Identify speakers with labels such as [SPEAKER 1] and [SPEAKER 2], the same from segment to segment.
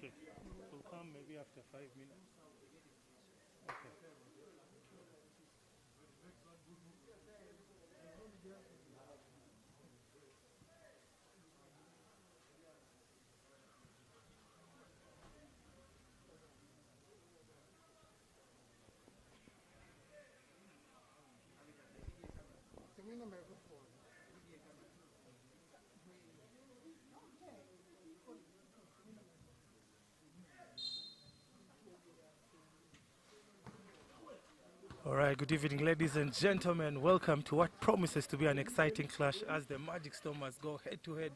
[SPEAKER 1] Okay. We'll come maybe after 5 minutes. Okay. All right, good evening, ladies and gentlemen. Welcome to what promises to be an exciting clash as the Magic Stormers go head to head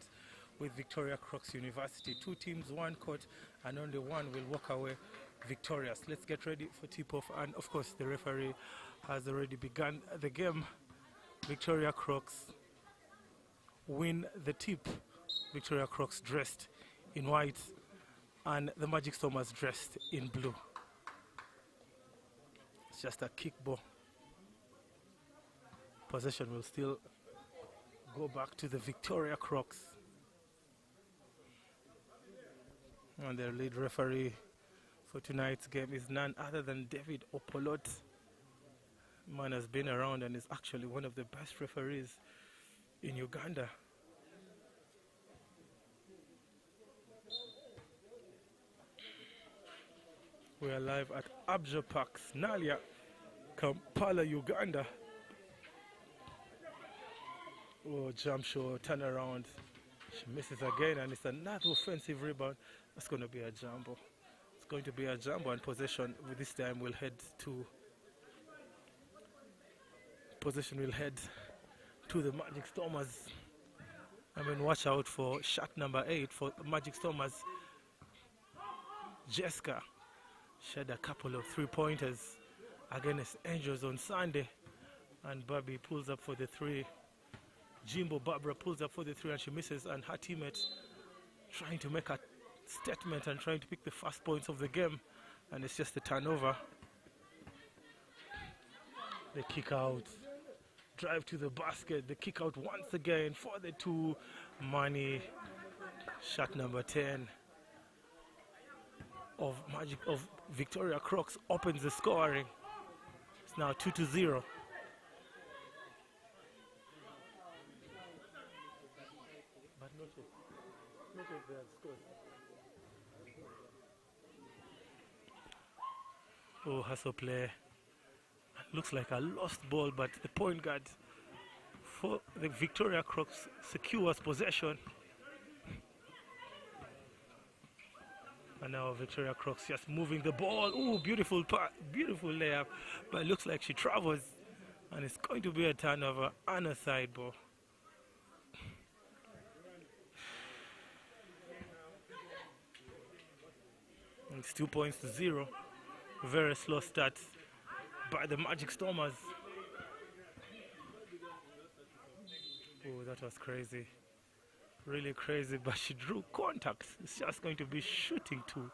[SPEAKER 1] with Victoria Crocs University. Two teams, one court, and only one will walk away victorious. Let's get ready for tip-off, and of course, the referee has already begun the game. Victoria Crocs win the tip. Victoria Crocs dressed in white, and the Magic Stormers dressed in blue. It's just a kick ball. Possession will still go back to the Victoria Crocs. And their lead referee for tonight's game is none other than David Opolot. Man has been around and is actually one of the best referees in Uganda. We are live at Abja Park, Nalia, Kampala, Uganda. Oh, jump shot, turn around. She misses again, and it's another offensive rebound. That's going to be a jumbo. It's going to be a jumbo, and possession with this time will head to the Magic Stormers. I mean, watch out for shot number 8 for the Magic Stormers. Jessica. She had a couple of 3-pointers against Angels on Sunday, and Bobby pulls up for the 3. Jimbo Barbara pulls up for the 3 and she misses, and her teammate trying to make a statement and trying to pick the first points of the game, and it's just a turnover. The kick out, drive to the basket, the kick out once again for the 2. Money, shot number 10 of Victoria Crocs opens the scoring. It's now 2-0. But not yet they have scored. Oh, hustle play. Looks like a lost ball, but the point guard for the Victoria Crocs secures possession. And now Victoria Crocs just moving the ball. Oh, beautiful layup. But it looks like she travels. And it's going to be a turnover and a side ball. It's 2-0. Very slow start by the Magic Stormers. Oh, that was crazy. Really crazy, but she drew contact. It's just going to be shooting too.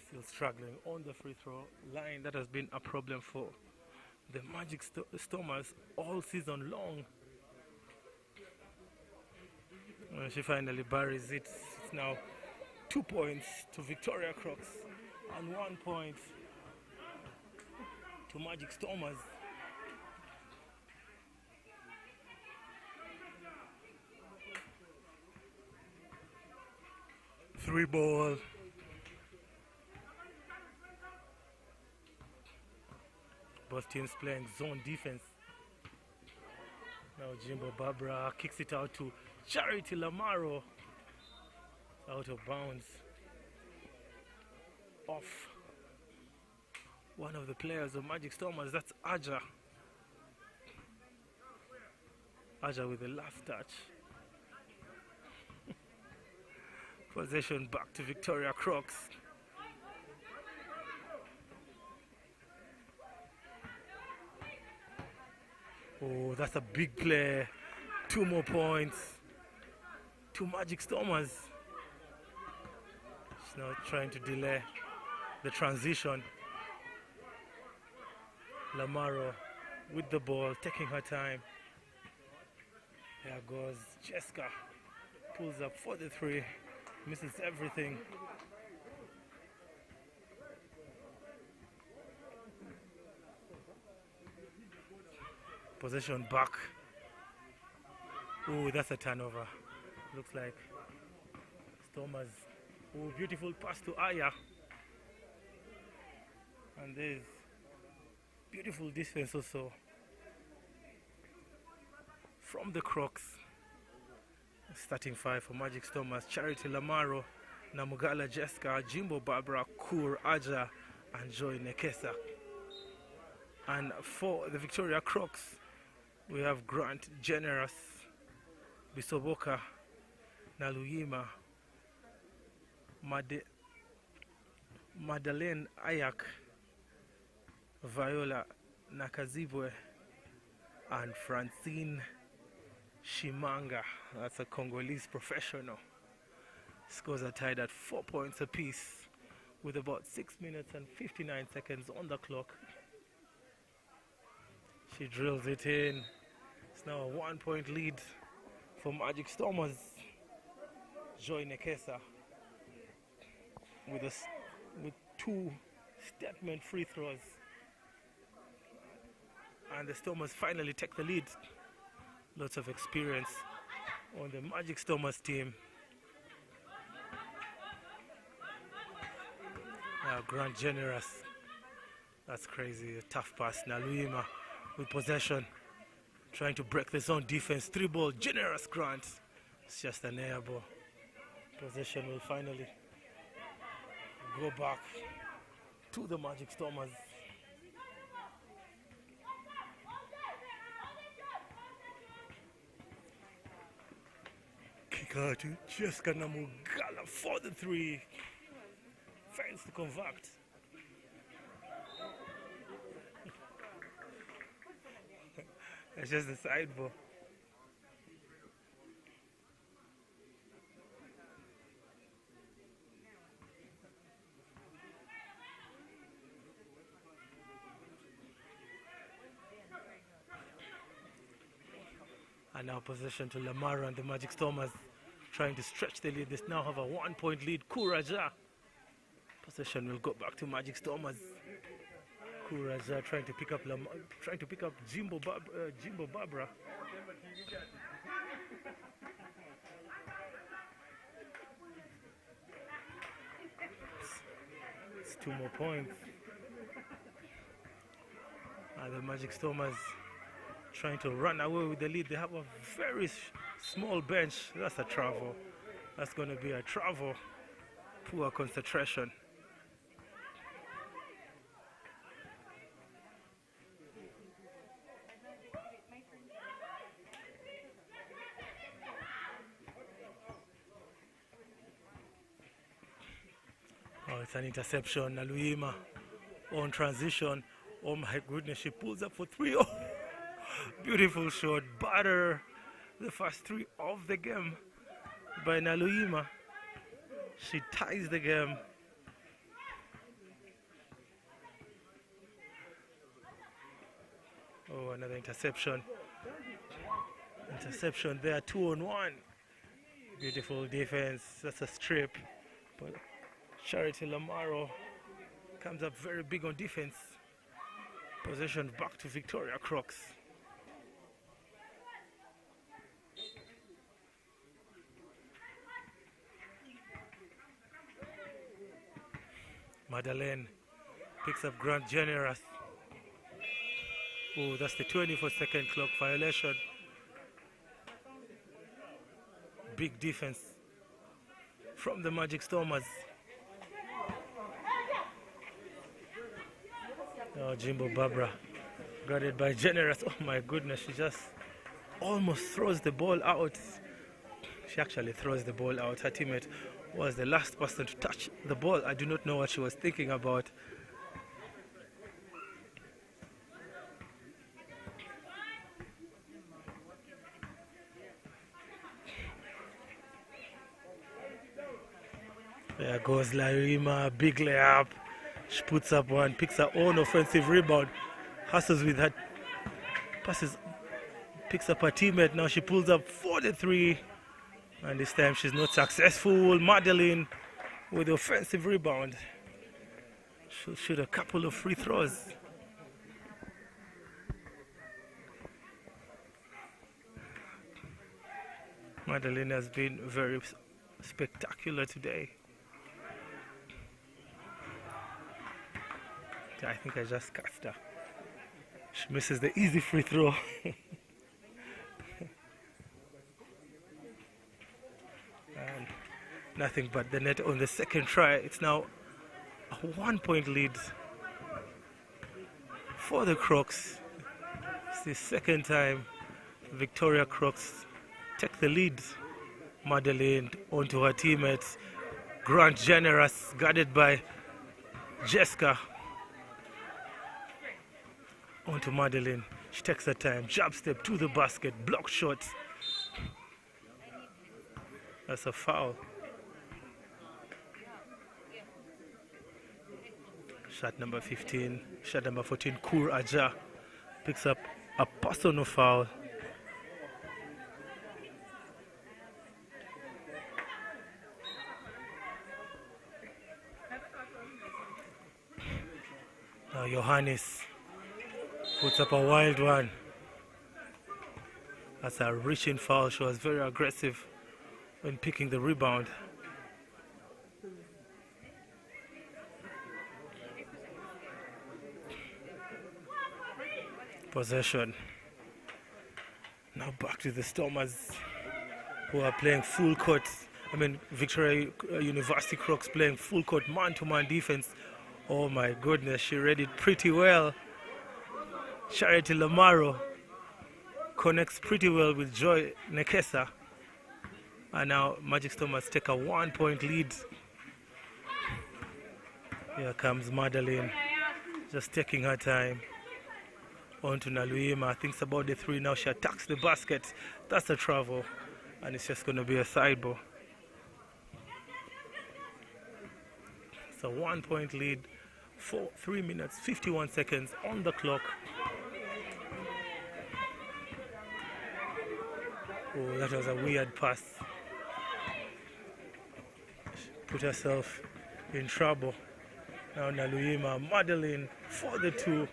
[SPEAKER 1] Still struggling on the free throw line. That has been a problem for the Magic Stormers all season long. She finally buries it. It's now 2 points to Victoria Crocs and 1 point to Magic Stormers. Three ball. Both teams playing zone defense. Now Jimbo Barbara kicks it out to Charity Lamaro. Out of bounds. Off one of the players of Magic Stormers. That's Aja. Aja with the last touch. Possession back to Victoria Crocs. Oh, that's a big play. 2 more points to Magic Stormers. It's now trying to delay the transition. Lamaro with the ball, taking her time. There goes Jessica. Pulls up for the three. Misses everything. Possession back. Ooh, that's a turnover. Looks like Stormers. Ooh, beautiful pass to Aya. And there's beautiful defense also from the Crocs. Starting five for Magic Stormers: Charity Lamaro, Namugala Jessica, Jimbo Barbara, Kur Aja, and Joy Nekesa. And for the Victoria Crocs, we have Grant Generous, Bisoboka, Naluyima, Madeleine Ayak, Viola Nakazibwe, and Francine Shimanga. That's a Congolese professional. Scores are tied at 4 points apiece with about 6 minutes and 59 seconds on the clock. She drills it in. It's now a 1 point lead for Magic Stormers. Joy Nekesa with two statement free throws. And the Stormers finally take the lead. Lots of experience on the Magic Stormers team. Grant Generous. That's crazy. A tough pass. Naluyima with possession. Trying to break the zone defense. 3-ball. Generous Grant. It's just an air ball. Possession will finally go back to the Magic Stormers. Kick out to Jessica Namugala for the three. Fails to convert. It's just a side ball. And now possession to Lamara and the Magic Stormers trying to stretch the lead. They now have a 1 point lead. Kuraja. Possession will go back to Magic Stormers. Kuraja trying to pick up Jimbo Barbara. It's 2 more points. And the Magic Stormers trying to run away with the lead. They have a very small bench. That's a travel. That's going to be a travel. Poor concentration. Oh, it's an interception. Naluyima on transition. Oh my goodness, she pulls up for 3. Oh, beautiful shot. Butter. The first 3 of the game by Naluyima. She ties the game. Oh, another interception. Interception there, 2-on-1. Beautiful defense. That's a strip. But Charity Lamaro comes up very big on defense. Possession back to Victoria Crocs. Madeleine picks up Grant Generous. Oh, that's the 24-second clock violation. Big defense from the Magic Stormers. Oh, Jimbo Barbara guarded by Generous. Oh my goodness, she just almost throws the ball out. She actually throws the ball out. Her teammate was the last person to touch the ball. I do not know what she was thinking about. There goes Larima, big layup. She puts up one, picks her own offensive rebound, hustles with her passes, picks up her teammate. Now she pulls up 43, and this time she's not successful. Madeline with the offensive rebound. She'll shoot a couple of free throws. Madeline has been very spectacular today. I think I just cast her. She misses the easy free throw. And nothing but the net on the second try. It's now a 1-point lead for the Crocs. It's the second time Victoria Crocs take the lead. Madeline onto her teammates. Grant Generous, guarded by Jessica. Onto Madeline. She takes her time. Jab step to the basket. Block shot. That's a foul. Shot number 15. Shot number 14. Kur Aja picks up a personal foul. Now Johannes puts up a wild one. That's a reaching foul. She was very aggressive when picking the rebound. Possession. Now back to the Stormers, who are playing full court. Victoria University Crocs playing full court man-to-man defense. Oh my goodness, she read it pretty well. Charity Lamaro connects pretty well with Joy Nekesa. And now Magic Stormers take a 1-point lead. Here comes Madeline, just taking her time. On to Naluima, thinks about the three. Now she attacks the basket. That's a travel, and it's just going to be a side ball. It's a 1-point lead. 3 minutes, 51 seconds on the clock. Oh, that was a weird pass. Put herself in trouble. Now Naluima, Madeline for the two.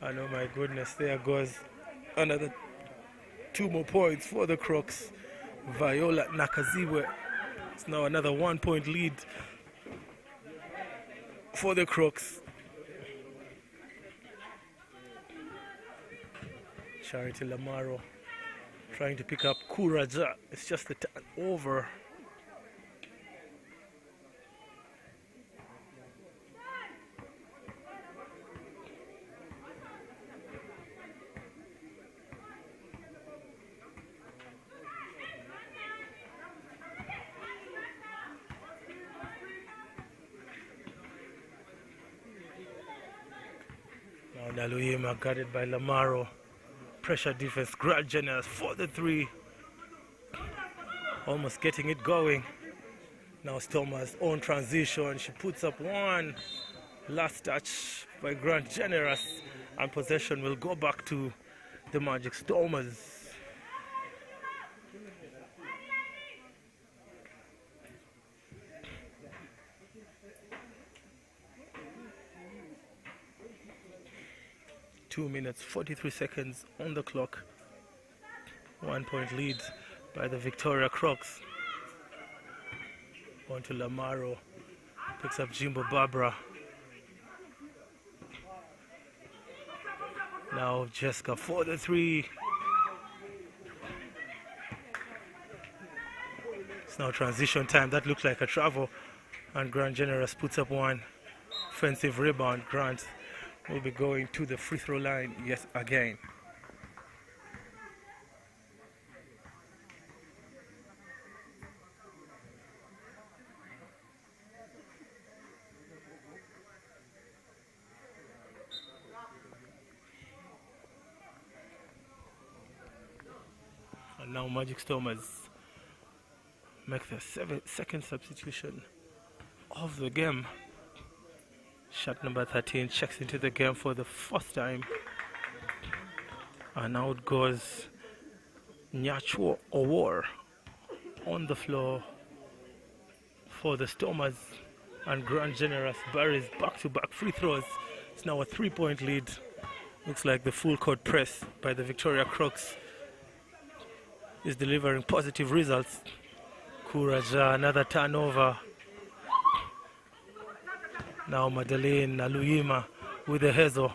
[SPEAKER 1] And oh my goodness, there goes another 2 more points for the Crocs. Viola Nakaziwe. It's now another 1-point lead for the Crocs. Charity Lamaro trying to pick up Kuraja. It's just a turn over. Now Naluima guarded by Lamaro. Pressure defense, Grant Generous for the three. Almost getting it going. Now Stormers on transition. She puts up one. Last touch by Grant Generous. And possession will go back to the Magic Stormers. Two minutes, 43 seconds on the clock. 1-point lead by the Victoria Crocs. On to Lamaro. Picks up Jimbo Barbara. Now Jessica for the three. It's now transition time. That looks like a travel. And Grant Generous puts up one. Offensive rebound. Grant will be going to the free throw line yet again. And now Magic Stormers make the second substitution of the game. Shot number 13 checks into the game for the first time. And out goes Nyachuo Owor on the floor for the Stormers. And Grand Generous buries back-to-back free throws. It's now a 3-point lead. Looks like the full court press by the Victoria Crocs is delivering positive results. Kuraja, another turnover. Now Madeleine Naluyima with the Hezo.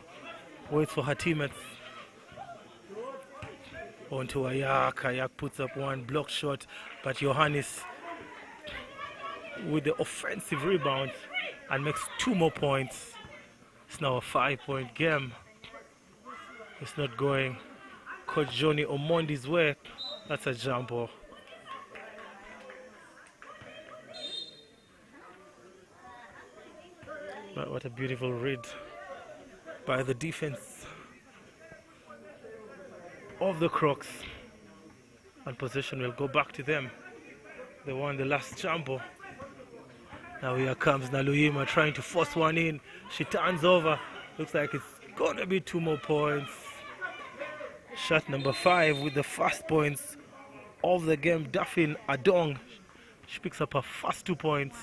[SPEAKER 1] Waits for her teammates. On to Ayak. Ayak puts up one block shot, but Johannes with the offensive rebound and makes 2 more points. It's now a 5-point game. It's not going Coach Johnny Omondi's way. That's a jump ball. But what a beautiful read by the defense of the Crocs. And possession will go back to them. They won the last jump ball. Now here comes Naluyima trying to force one in. She turns over. Looks like it's going to be 2 more points. Shot number 5 with the first points of the game. Daphne Adong. She picks up her first 2 points.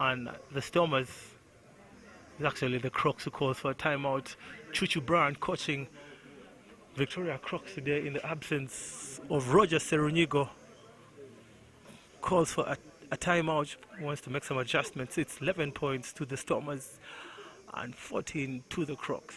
[SPEAKER 1] And the Stormers, is actually the Crocs who calls for a timeout. Chuchu Brand coaching Victoria Crocs today in the absence of Roger Serunigo. Calls for a timeout, wants to make some adjustments. It's 11 points to the Stormers and 14 to the Crocs.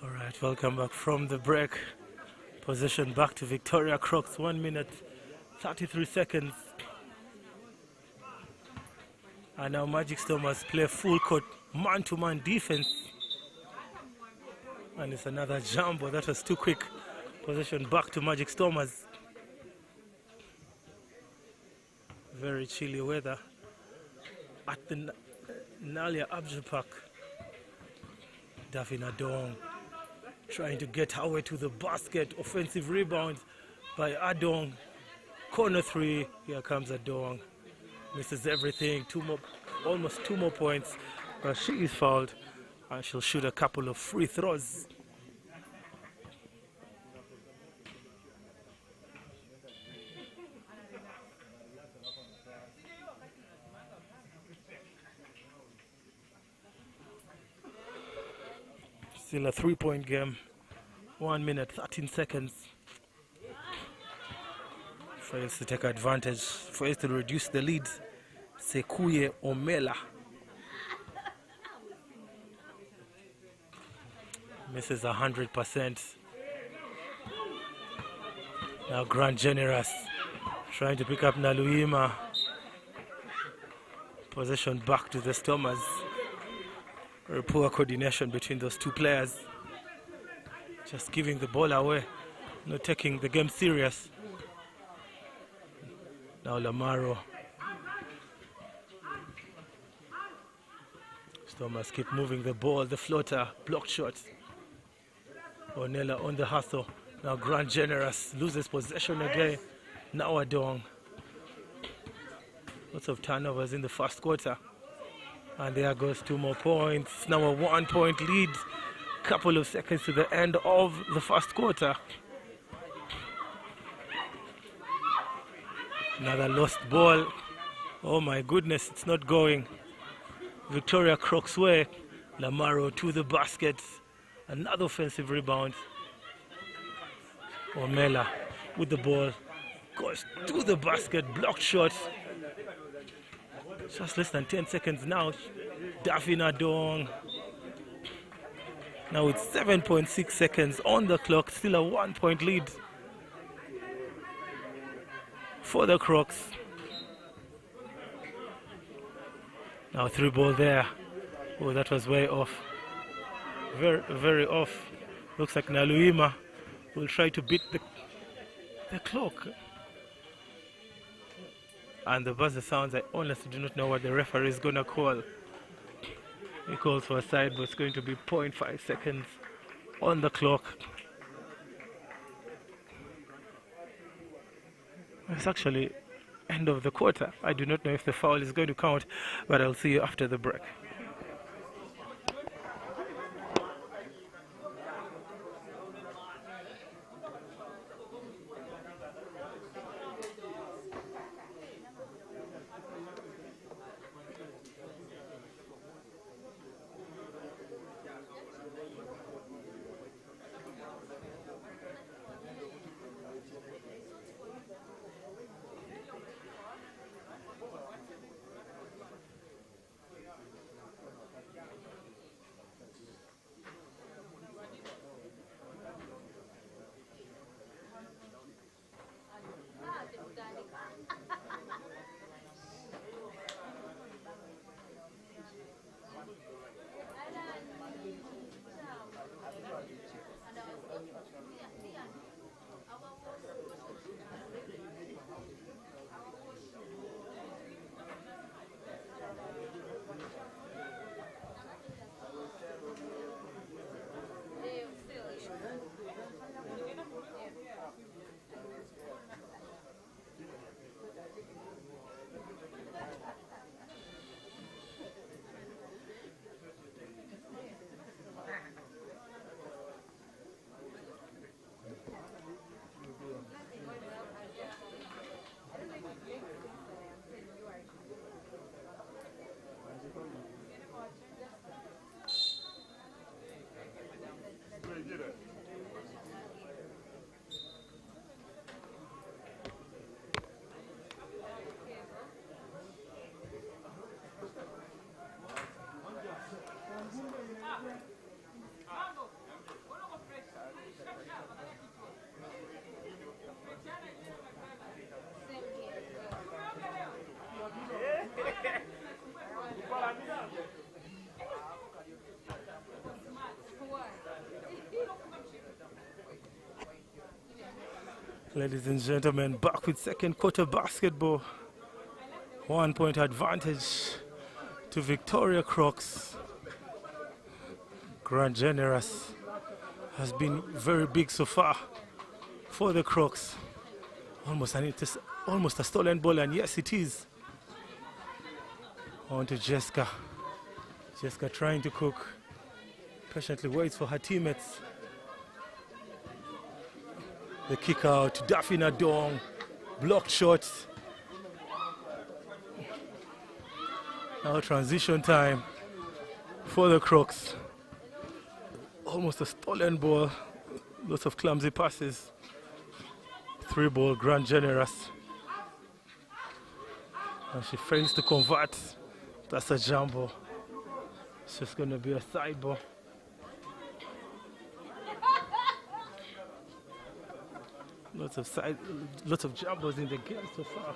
[SPEAKER 1] Alright, welcome back from the break. Possession back to Victoria Crocs. 1 minute, 33 seconds. And now Magic Stormers play full court man-to-man defense. And it's another jumbo. That was too quick. Possession back to Magic Stormers. Very chilly weather at the Nalia Abja Park. Daphne Adong trying to get her way to the basket. Offensive rebound by Adong. Corner 3. Here comes Adong. Misses everything. Almost 2 more points. But she is fouled and she'll shoot a couple of free throws. Still a 3-point game. 1 minute, 13 seconds. Fails to take advantage. Fails to reduce the lead. Sekuye Omela. Misses 100%. Now Grand Generous trying to pick up Naluyima. Possession back to the Stormers. Very poor coordination between those two players. Just giving the ball away, not taking the game serious. Now Lamaro. Stormers keep moving the ball, the floater, blocked shot. Ornella on the hustle. Now Grand Generous loses possession again. Now Adong. Lots of turnovers in the first quarter. And there goes 2 more points. Now a 1-point lead. Couple of seconds to the end of the first quarter. Another lost ball. Oh my goodness, it's not going Victoria Crocs way. Lamaro to the basket. Another offensive rebound. Omela with the ball. Goes to the basket. Blocked shot. Just less than 10 seconds now. Daphne Dong. Now it's 7.6 seconds on the clock. Still a 1-point lead for the Crocs. Now 3 ball there. Oh, that was way off. Very, very off. Looks like Naluima will try to beat the clock. And the buzzer sounds, I honestly do not know what the referee is going to call. He calls for a side, but it's going to be 0.5 seconds on the clock. It's actually end of the quarter. I do not know if the foul is going to count, but I'll see you after the break. Ladies and gentlemen, back with second quarter basketball. 1-point advantage to Victoria Crocs. Grand Generous has been very big so far for the Crocs. Almost a stolen ball, and yes it is. On to Jessica. Jessica trying to cook. Patiently waits for her teammates. The kick out, Daphne Dong, blocked shots. Now transition time for the Crocs. Almost a stolen ball, lots of clumsy passes. 3 ball, Grand Generous. And she fails to convert. That's a jumbo. It's just going to be a side ball. Lots of jumbos in the game so far.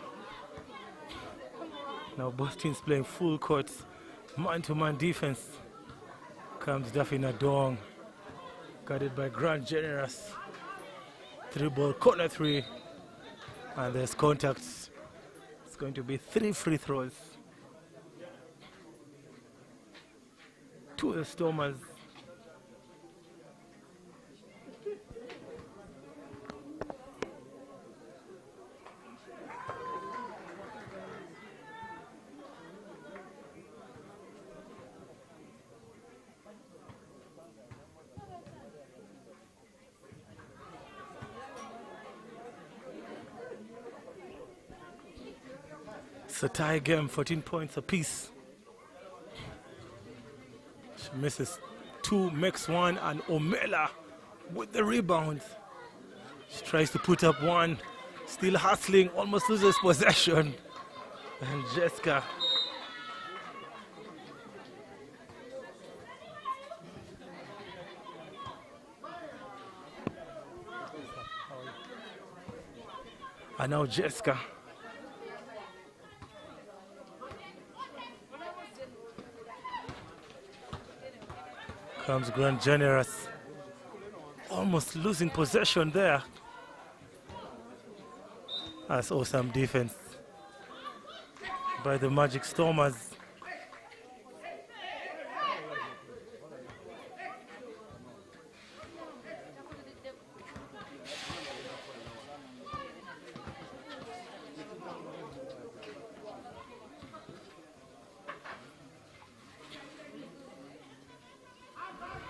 [SPEAKER 1] Now both teams playing full court, man-to-man defense. Comes Daphne Dong, guarded by Grand Generous. 3 ball, corner 3, and there's contact. It's going to be 3 free throws to the Stormers. It's a tie game, 14 points apiece. She misses 2, makes 1, and Omela with the rebound. She tries to put up 1, still hustling, almost loses possession. And Jessica and now Jessica comes Grand Generous, almost losing possession there. That's awesome defense by the Magic Stormers.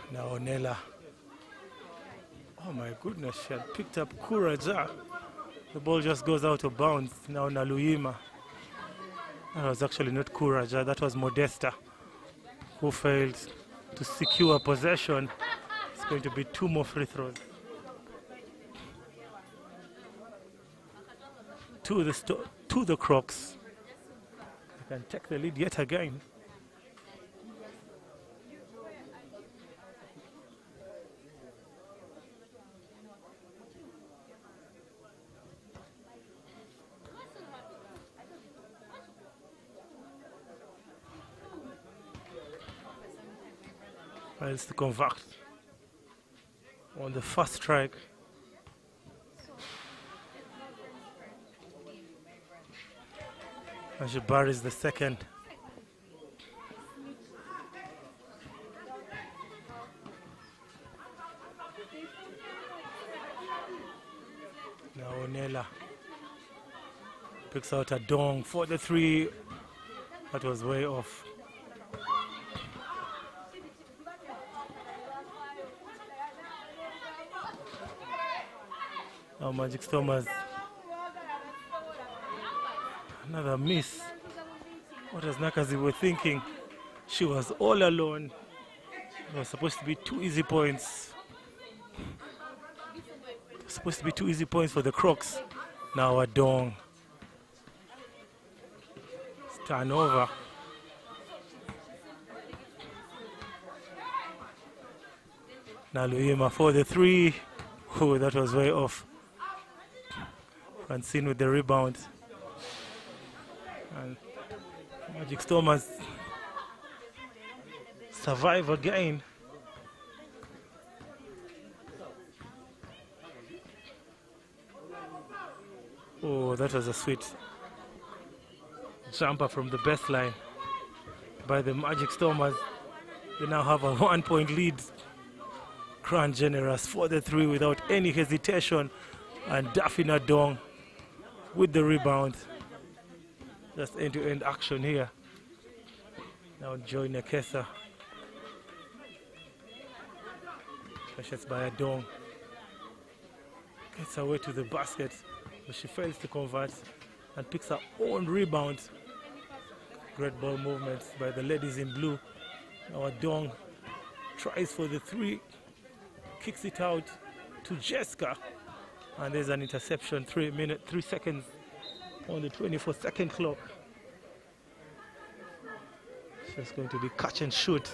[SPEAKER 1] Now Onela. Oh my goodness, she had picked up Kuraja. The ball just goes out of bounds. Now Naluyima. That was actually not Kuraja, that was Modesta, who failed to secure possession. It's going to be 2 more free throws. To the Crocs. They can take the lead yet again. Tries to convert on the first strike. And she buries the second. Now Onela picks out a dong for the 3. That was way off. Now Magic Stormers. Another miss. What was Nakazi were thinking? She was all alone. It was supposed to be 2 easy points. It was supposed to be 2 easy points for the Crocs. Now a dong. It's turnover. Naluyima for the 3. Oh, that was way off. Francine with the rebound. And Magic Stormers survive again. Oh, that was a sweet jumper from the baseline by the Magic Stormers. They now have a 1-point lead. Grand Generous for the 3 without any hesitation. And Daphina Dong with the rebound. Just end-to-end action here. Now Joy Nekesa. Precious by a Dong. Gets away to the basket, but she fails to convert and picks her own rebound. Great ball movements by the ladies in blue. Now a Dong tries for the 3. Kicks it out to Jessica. And there's an interception, 3 seconds on the 24-second clock. So it's going to be catch and shoot.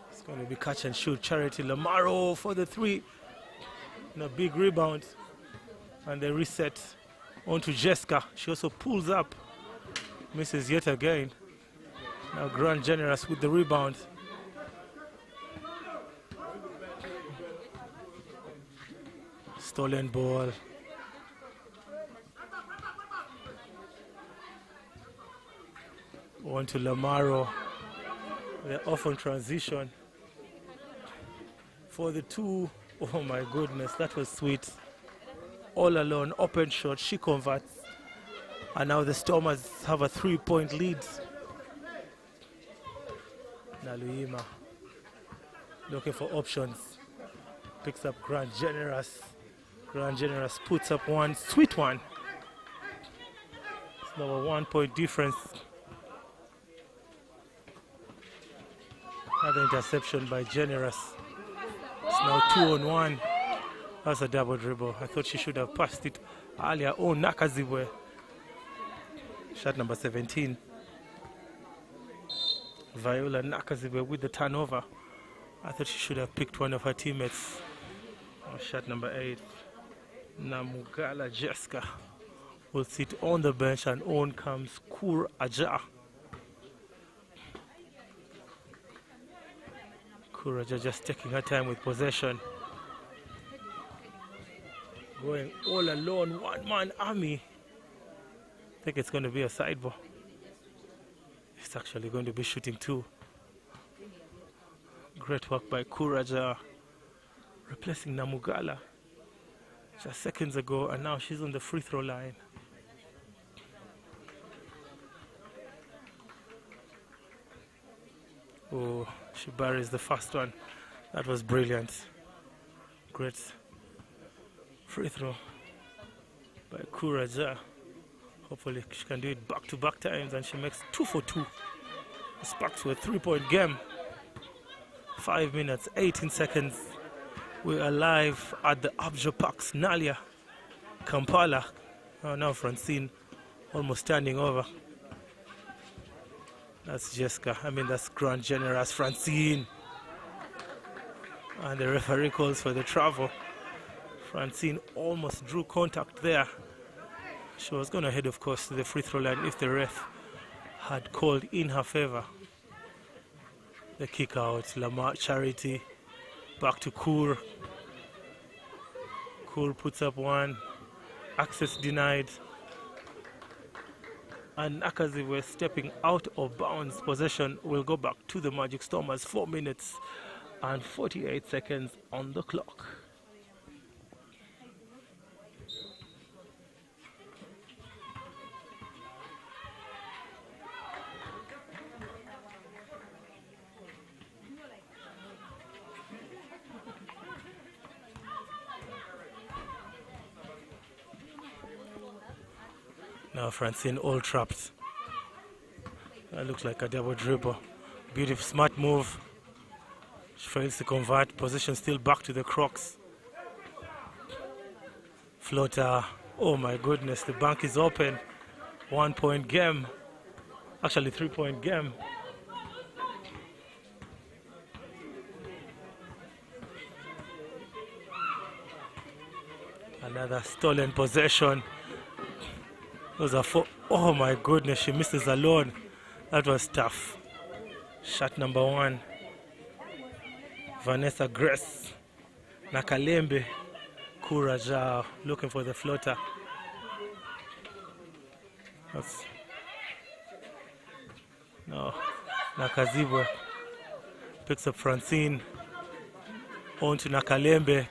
[SPEAKER 1] It's going to be catch and shoot. Charity Lamaro for the 3. And a big rebound. And they reset onto Jessica. She also pulls up. Misses yet again. Now Grand Generous with the rebound. Stolen ball. On to Lamaro. They're off on transition. For the 2. Oh my goodness, that was sweet. All alone, open shot, she converts. And now the Stormers have a 3-point lead. Naluyima looking for options. Picks up Grand Generous. Grand Generous puts up one, sweet one. It's now a 1 point difference. Another interception by Generous. It's now 2-on-1. That's a double dribble. I thought she should have passed it earlier. Oh, Nakazibwe. Shot number 17. Viola Nakazibwe with the turnover. I thought she should have picked one of her teammates. Shot number 8. Namugala Jessica will sit on the bench, and on comes Kur Aja. Kur Aja just taking her time with possession. Going all alone, one-man army. I think it's going to be a side ball. It's actually going to be shooting two. Great work by Kuraja, replacing Namugala just seconds ago, and now she's on the free throw line. Oh, she buries the first one. That was brilliant. Great free throw by Kuraja. Hopefully she can do it back-to-back times, and she makes 2 for 2. It's back to a 3-point game. 5 minutes, 18 seconds. We are live at the Abja Parks, Nalia, Kampala. Oh, now Francine almost standing over. That's Jessica. That's Grand Generous Francine. And the referee calls for the travel. Francine almost drew contact there. She was going to head, of course, to the free throw line if the ref had called in her favor. The kick out, Lamar Charity, back to Kur. Kur puts up one, access denied. And Nakaziwe stepping out of bounds. Possession will go back to the Magic Stormers. 4 minutes and 48 seconds on the clock. Now Francine all trapped. That looks like a double dribble. Beautiful, smart move. She fails to convert. Position still back to the Crocs. Floater. Oh my goodness, the bank is open. 1 point game. Actually 3-point game. Another stolen possession. Those are 4. Oh my goodness, she misses alone. That was tough. Shot number 1. Vanessa Grace. Nakalembe. Kuraja looking for the floater. No. Nakazibwe picks up Francine. On to Nakalembe.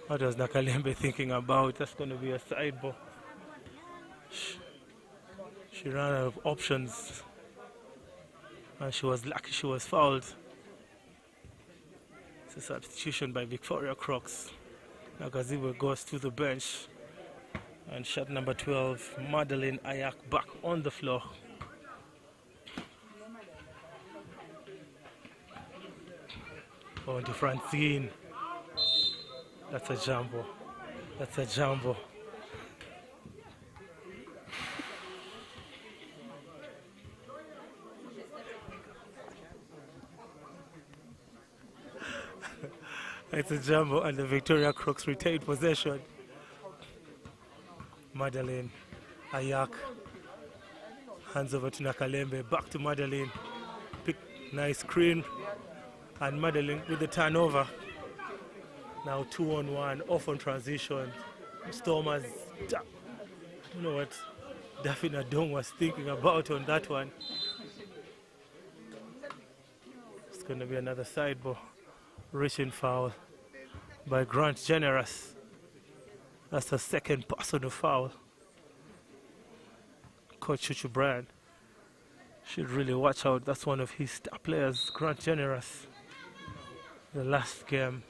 [SPEAKER 1] What was Nakalembe thinking about? That's going to be a side ball. She ran out of options, and she was lucky she was fouled. It's a substitution by Victoria Crocs. Nakaziwe goes to the bench, and shot number 12, Madeline Ayak, back on the floor. On to Francine. That's a jumbo. That's a jumbo. It's a jumbo, and the Victoria Crocs retained possession. Madeline Ayak hands over to Nakalembe, back to Madeline. Nice screen, and Madeline with the turnover. Now 2-on-1, off on transition. Stormers, you know what Daphne Adong was thinking about on that one. It's going to be another side ball. Reaching foul by Grant Generous. That's the second personal foul. Coach Chuchu Brand Should really watch out. That's one of his star players, Grant Generous. The last game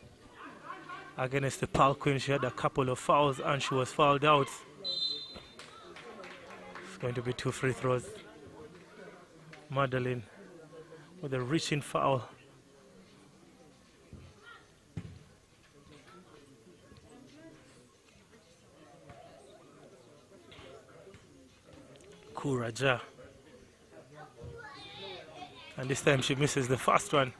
[SPEAKER 1] against the Palquin, she had a couple of fouls and she was fouled out. It's going to be 2 free throws. Madeline with a reaching foul. Kuraja. And this time she misses the first one.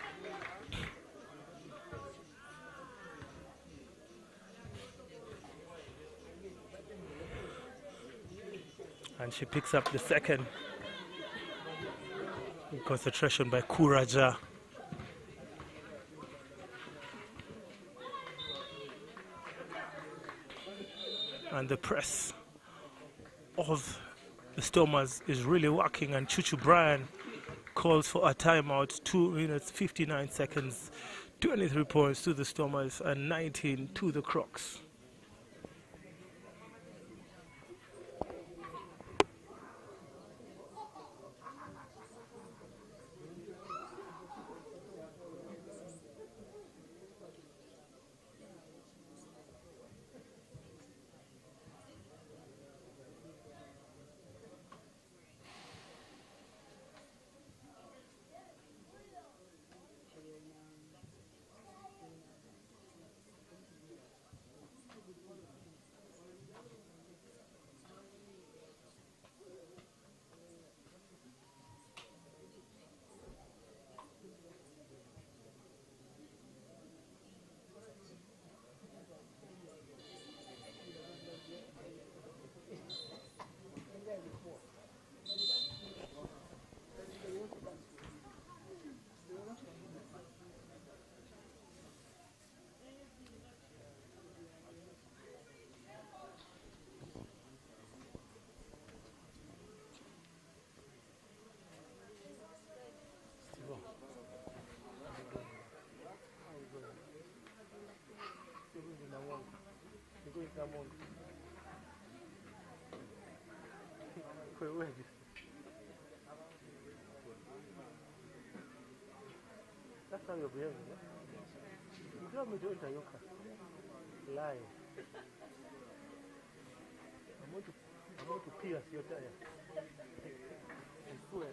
[SPEAKER 1] And she picks up the second. Good concentration by Kuraja. And the press of the Stormers is really working, and Chuchu Bryan calls for a timeout. 2 minutes 59 seconds, 23 points to the Stormers and 19 to the Crocs. That's how you're behaving. You don't me to enter your car. Lie. I'm going to pierce your tire. I swear.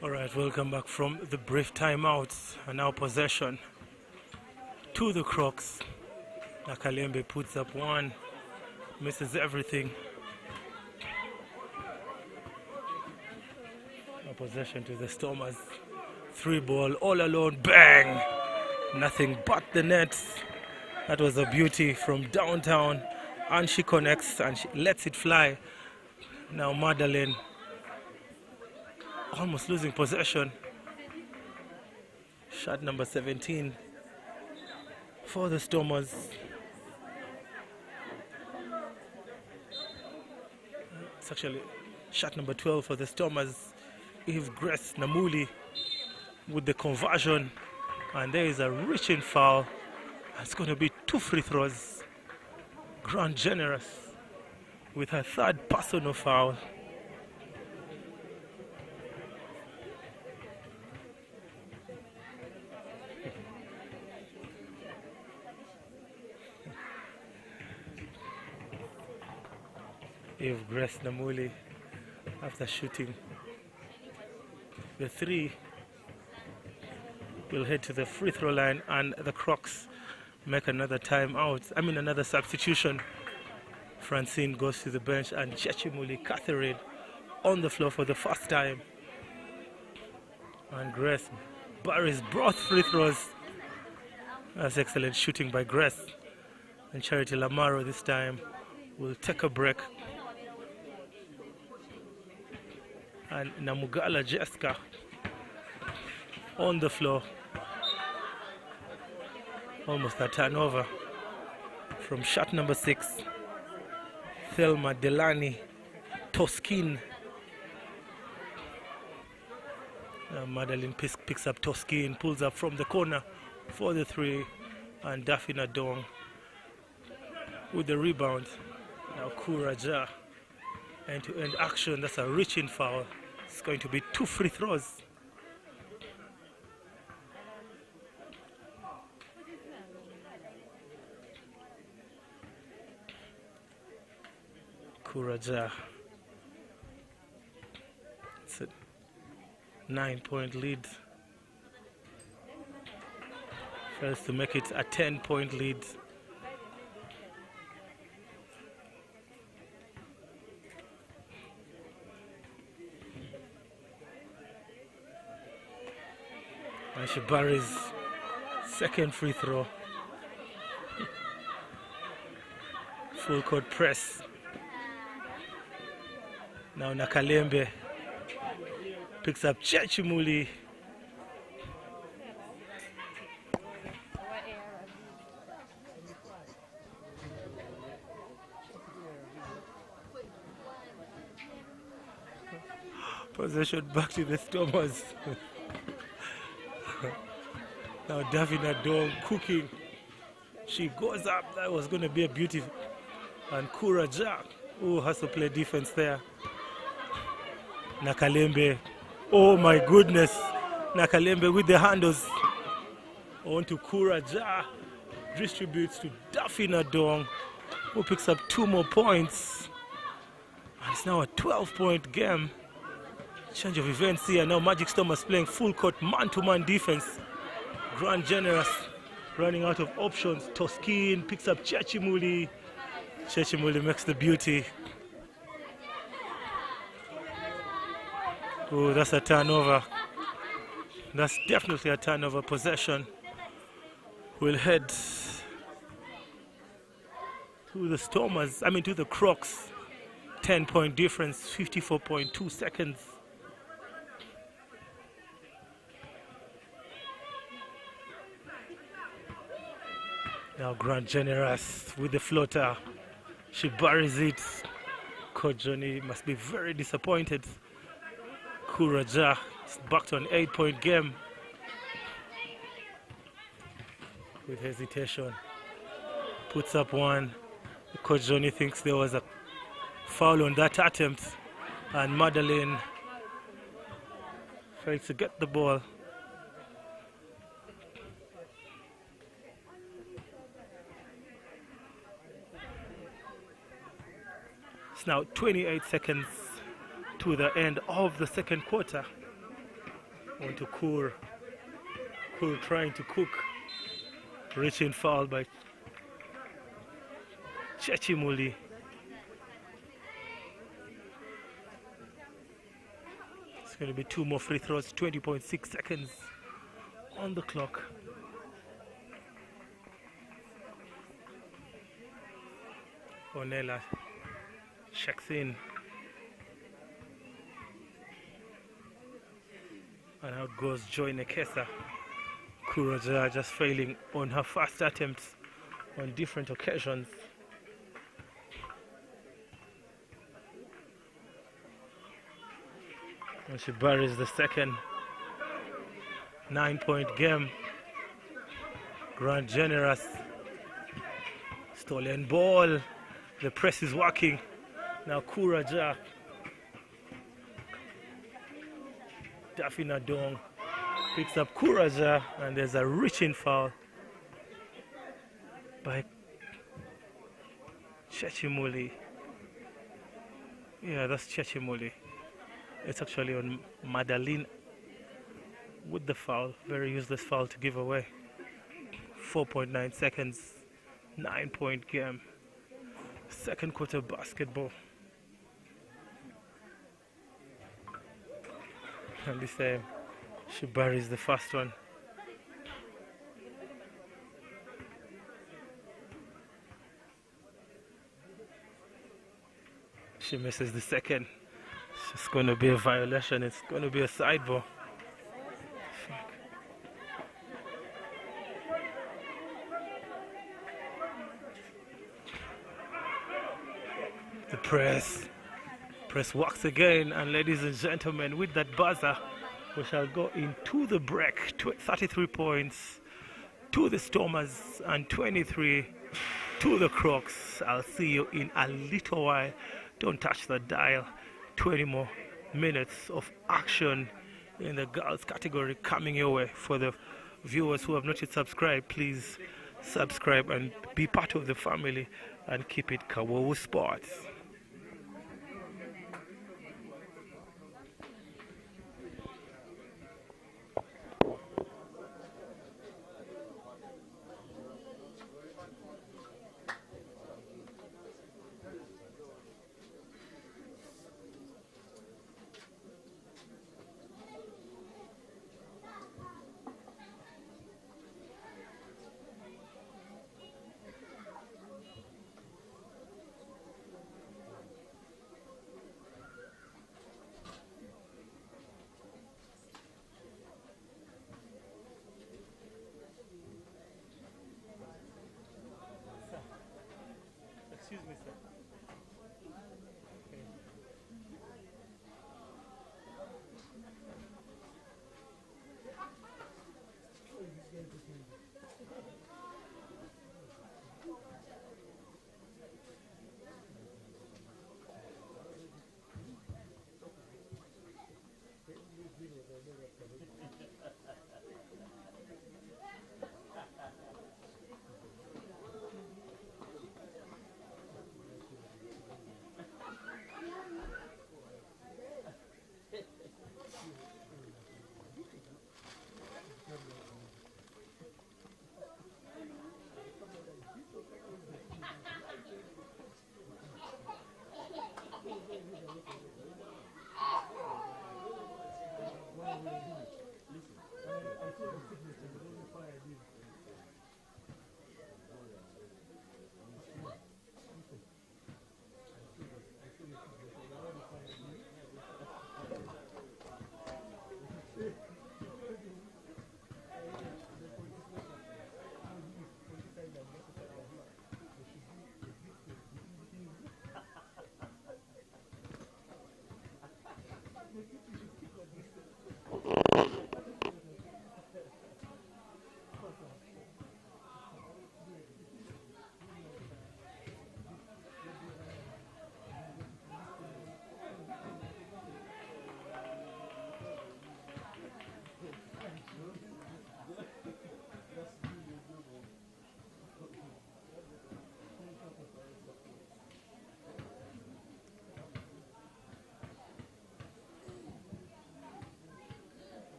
[SPEAKER 1] All right, welcome back from the brief timeouts, and now possession to the Crocs. Nakalembe puts up one, misses everything. Now possession to the Stormers. 3 ball, all alone, bang! Nothing but the nets. That was a beauty from downtown, and she connects and she lets it fly. Now Madeleine almost losing possession. Shot number 17 for the Stormers. It's actually shot number 12 for the Stormers. Eve Grace Namuli with the conversion, and there is a reaching foul. It's going to be 2 free throws. Grant Generous with her 3rd personal foul. Eve Grace Namuli, after shooting the 3, will head to the free throw line, and the Crocs make another timeout. Another substitution. Francine goes to the bench, and Chechimuli Catherine on the floor for the first time. And Grace buries both free throws. That's excellent shooting by Grace. And Charity Lamaro this time will take a break. And Namugala Jessica on the floor. Almost a turnover from shot number 6. Thelma Delani Toskin. Madeline picks up Toskin, pulls up from the corner for the 3, and Daphne Dong with the rebound. Now Kuraja, end-to-end action. That's a reaching foul. It's going to be 2 free throws. Kuraja. It's a 9-point lead. Fails to make it a 10-point lead. And she buries second free throw. Full court press. Now Nakalembe picks up Chechimuli. Possession back to the Stormers. Now Davina Dong cooking. She goes up. That was going to be a beauty. And Kura Jack, who has to play defense there. Nakalembe. Oh my goodness. Nakalembe with the handles. On to Kura Ja. Distributes to Davina Dong, who picks up 2 more points. And it's now a 12-point game. Change of events here. Now Magic Stormers playing full court man-to-man defense. Grand Generous running out of options. Toskin picks up Chechimuli. Chechimuli makes the beauty. Oh, that's a turnover. That's definitely a turnover possession. We'll head to the Stormers, to the Crocs. 10-point difference, 54.2 seconds. Now Grand Generous with the floater. She buries it. Coach Johnny must be very disappointed. Kuraja is back to an 8-point game. With hesitation. Puts up 1. Coach Johnny thinks there was a foul on that attempt. And Madeline fails to get the ball. It's now 28 seconds to the end of the second quarter. On to Kur. Kur trying to cook. Reaching foul by Chechimuli. It's going to be 2 more free throws, 20.6 seconds on the clock. Onela checks in. And out goes Joy Nekesa. Kuraja just failing on her first attempts on different occasions. And she buries the second. 9-point game. Grand Generous. Stolen ball. The press is working. Now Kuraja. Daphina Dong picks up Kuraja, and there's a reaching foul by Chechimuli. Yeah, that's Chechimuli. It's actually on Madeline with the foul. Very useless foul to give away. 4.9 seconds, 9-point game. Second quarter basketball. And this time, she buries the first one. She misses the second. It's going to be a violation. It's going to be a side ball. The press works again, and ladies and gentlemen, with that buzzer, we shall go into the break. 33 points to the Stormers and 23 to the Crocs. I'll see you in a little while. Don't touch the dial. 20 more minutes of action in the girls category coming your way. For the viewers who have not yet subscribed, please subscribe and be part of the family and keep it Kawowo Sports.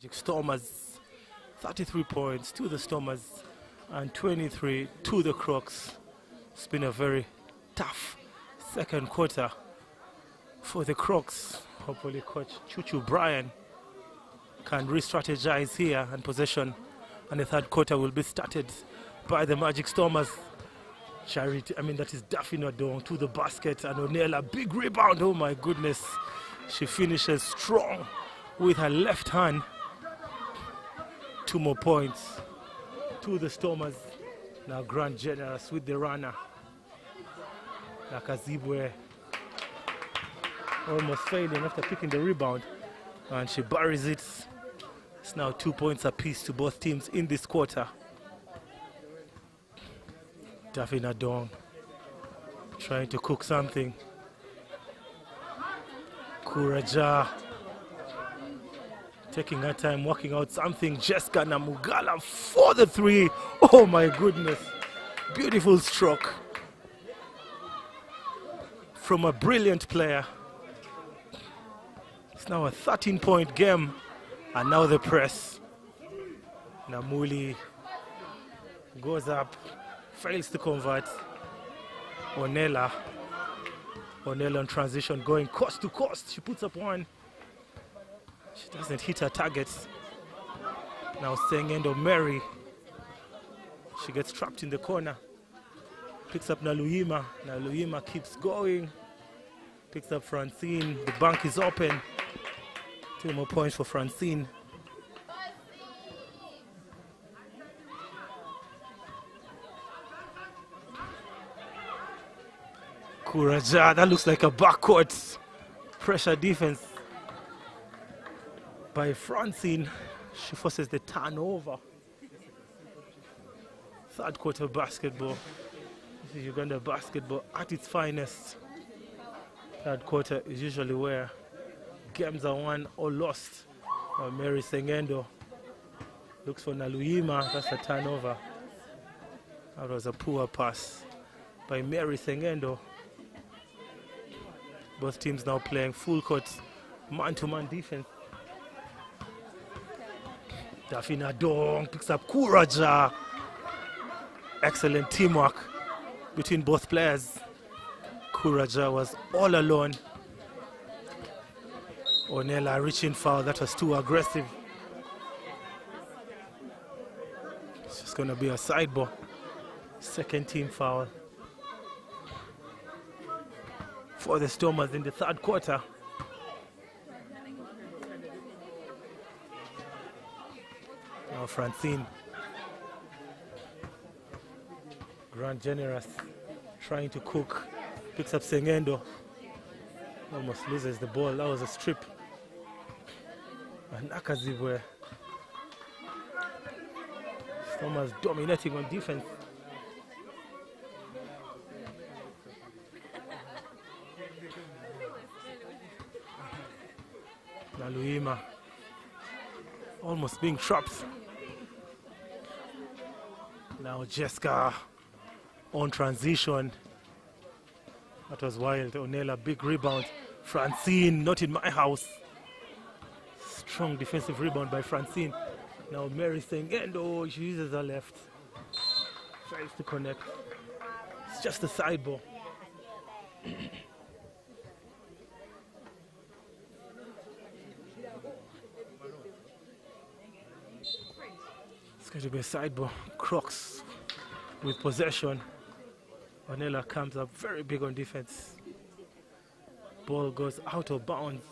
[SPEAKER 1] Stormers, 33 points to the Stormers and 23 to the Crocs. It's been a very tough second quarter for the Crocs. Hopefully coach Chuchu Brian can re-strategize here, and possession and the third quarter will be started by the Magic Stormers. That is Daphne Odong to the basket, and Onela, big rebound, oh my goodness. She finishes strong with her left hand. 2 more points to the Stormers. Now Grand Generous with the runner. Nakazibwe almost failing after picking the rebound, and she buries it. It's now 2 points apiece to both teams in this quarter. Daphne Odong trying to cook something. Kuraja taking her time, working out something. Jessica Namugala for the 3. Oh my goodness. Beautiful stroke from a brilliant player. It's now a 13-point game, and now the press. Namuli goes up, fails to convert. Onela on transition, going coast to coast. She puts up 1. She doesn't hit her targets. Now Sengendo Mary. She gets trapped in the corner. Picks up Naluima. Naluima keeps going. Picks up Francine. The bank is open. 2 more points for Francine. Kuraja, that looks like a backcourt pressure defense by Francine. She forces the turnover. Third quarter basketball. This is Uganda basketball at its finest. Third quarter is usually where games are won or lost. Mary Sengendo looks for Naluima. That's a turnover. That was a poor pass by Mary Sengendo. Both teams now playing full court man-to-man defense. Daphne Odong picks up Kuraja. Excellent teamwork between both players. Kuraja was all alone. Onela reaching foul, that was too aggressive. It's just gonna be a side ball. Second team foul for the Stormers in the third quarter. Now Francine, Grand Generous, trying to cook, picks up Sengendo, almost loses the ball. That was a strip. And Nakazibwe, Stormers dominating on defense. Naluima almost being trapped. Now Jessica on transition. That was wild. Onela, big rebound. Francine, not in my house. Strong defensive rebound by Francine. Now Mary Sengendo, she uses her left. Tries to connect. It's just a side ball. It's going to be a side ball. Crocs with possession. Onela comes up very big on defense. Ball goes out of bounds.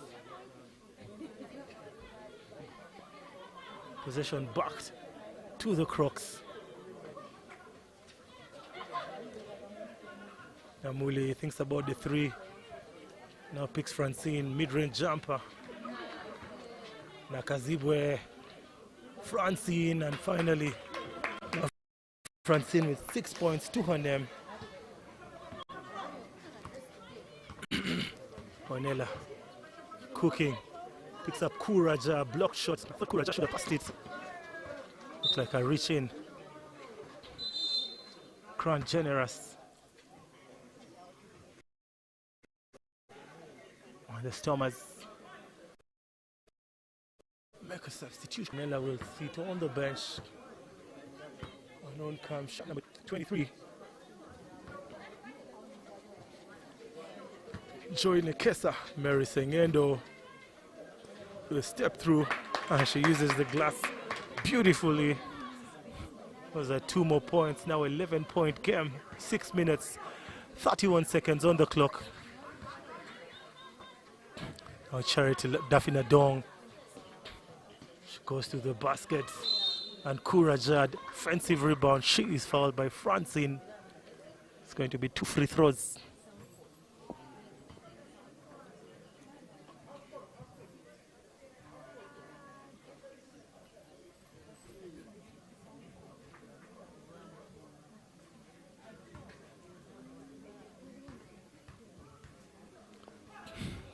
[SPEAKER 1] Possession backed to the Crocs. Namuli thinks about the 3. Now picks Francine, mid-range jumper. Nakazibwe, Francine, and finally Francine with 6 points, 2 on them. Onela cooking, picks up Kuraja, blocked shot. I thought Kuraja should have passed it. Looks like a reach in. Grand Generous. The Stormers make a substitution. Nella will sit on the bench. And on comes shot number 23. Joy Nekesa, Mary Sengendo will step through, and she uses the glass beautifully. Was at 2 more points, now 11-point game, 6 minutes, 31 seconds on the clock. Now Charity Dafina Dong, she goes to the basket, and Kurajad, offensive rebound, she is fouled by Francine. It's going to be 2 free throws.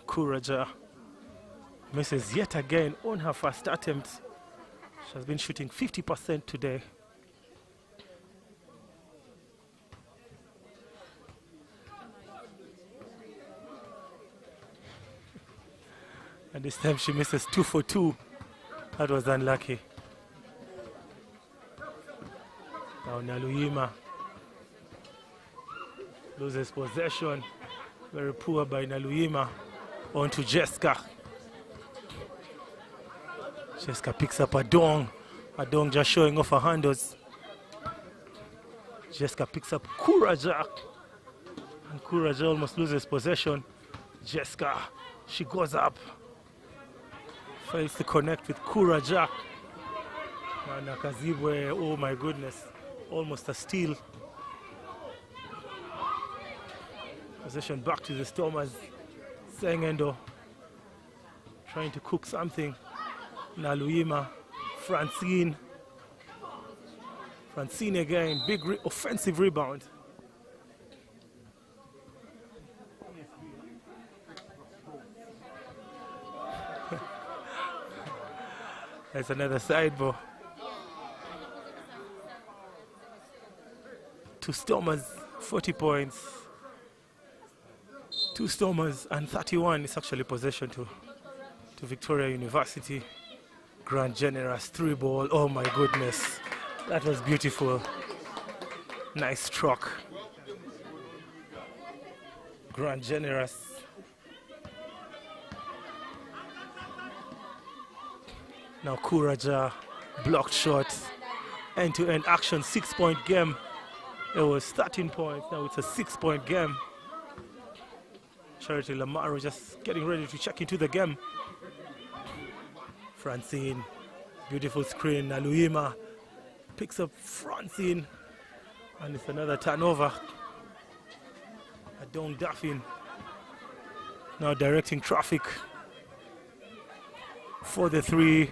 [SPEAKER 1] Kuraja misses yet again on her first attempt. She has been shooting 50% today. And this time she misses 2 for 2. That was unlucky. Now Naluyima loses possession. Very poor by Naluyima. On to Jessica. Jessica picks up Adong. Adong just showing off her handles. Jessica picks up Kuraja. And Kuraja almost loses possession. Jessica, she goes up. Fails to connect with Kuraja. And Nakazibwe, oh my goodness, almost a steal. Possession back to the Stormers. Sengendo trying to cook something. Naluyima, Francine. Francine again, big offensive rebound. That's another side ball. 2 Stormers, 40 points. 2 Stormers and 31 is actually possession to Victoria University. Grand Generous 3 ball. Oh my goodness. That was beautiful. Nice stroke. Grand Generous. Now Kuraja, blocked shot. End-to-end action, 6-point game. It was 13 points, now it's a 6-point game. Charity Lamaro just getting ready to check into the game. Francine, beautiful screen. Naluyima picks up Francine, and it's another turnover. Adong Daffin now directing traffic for the 3.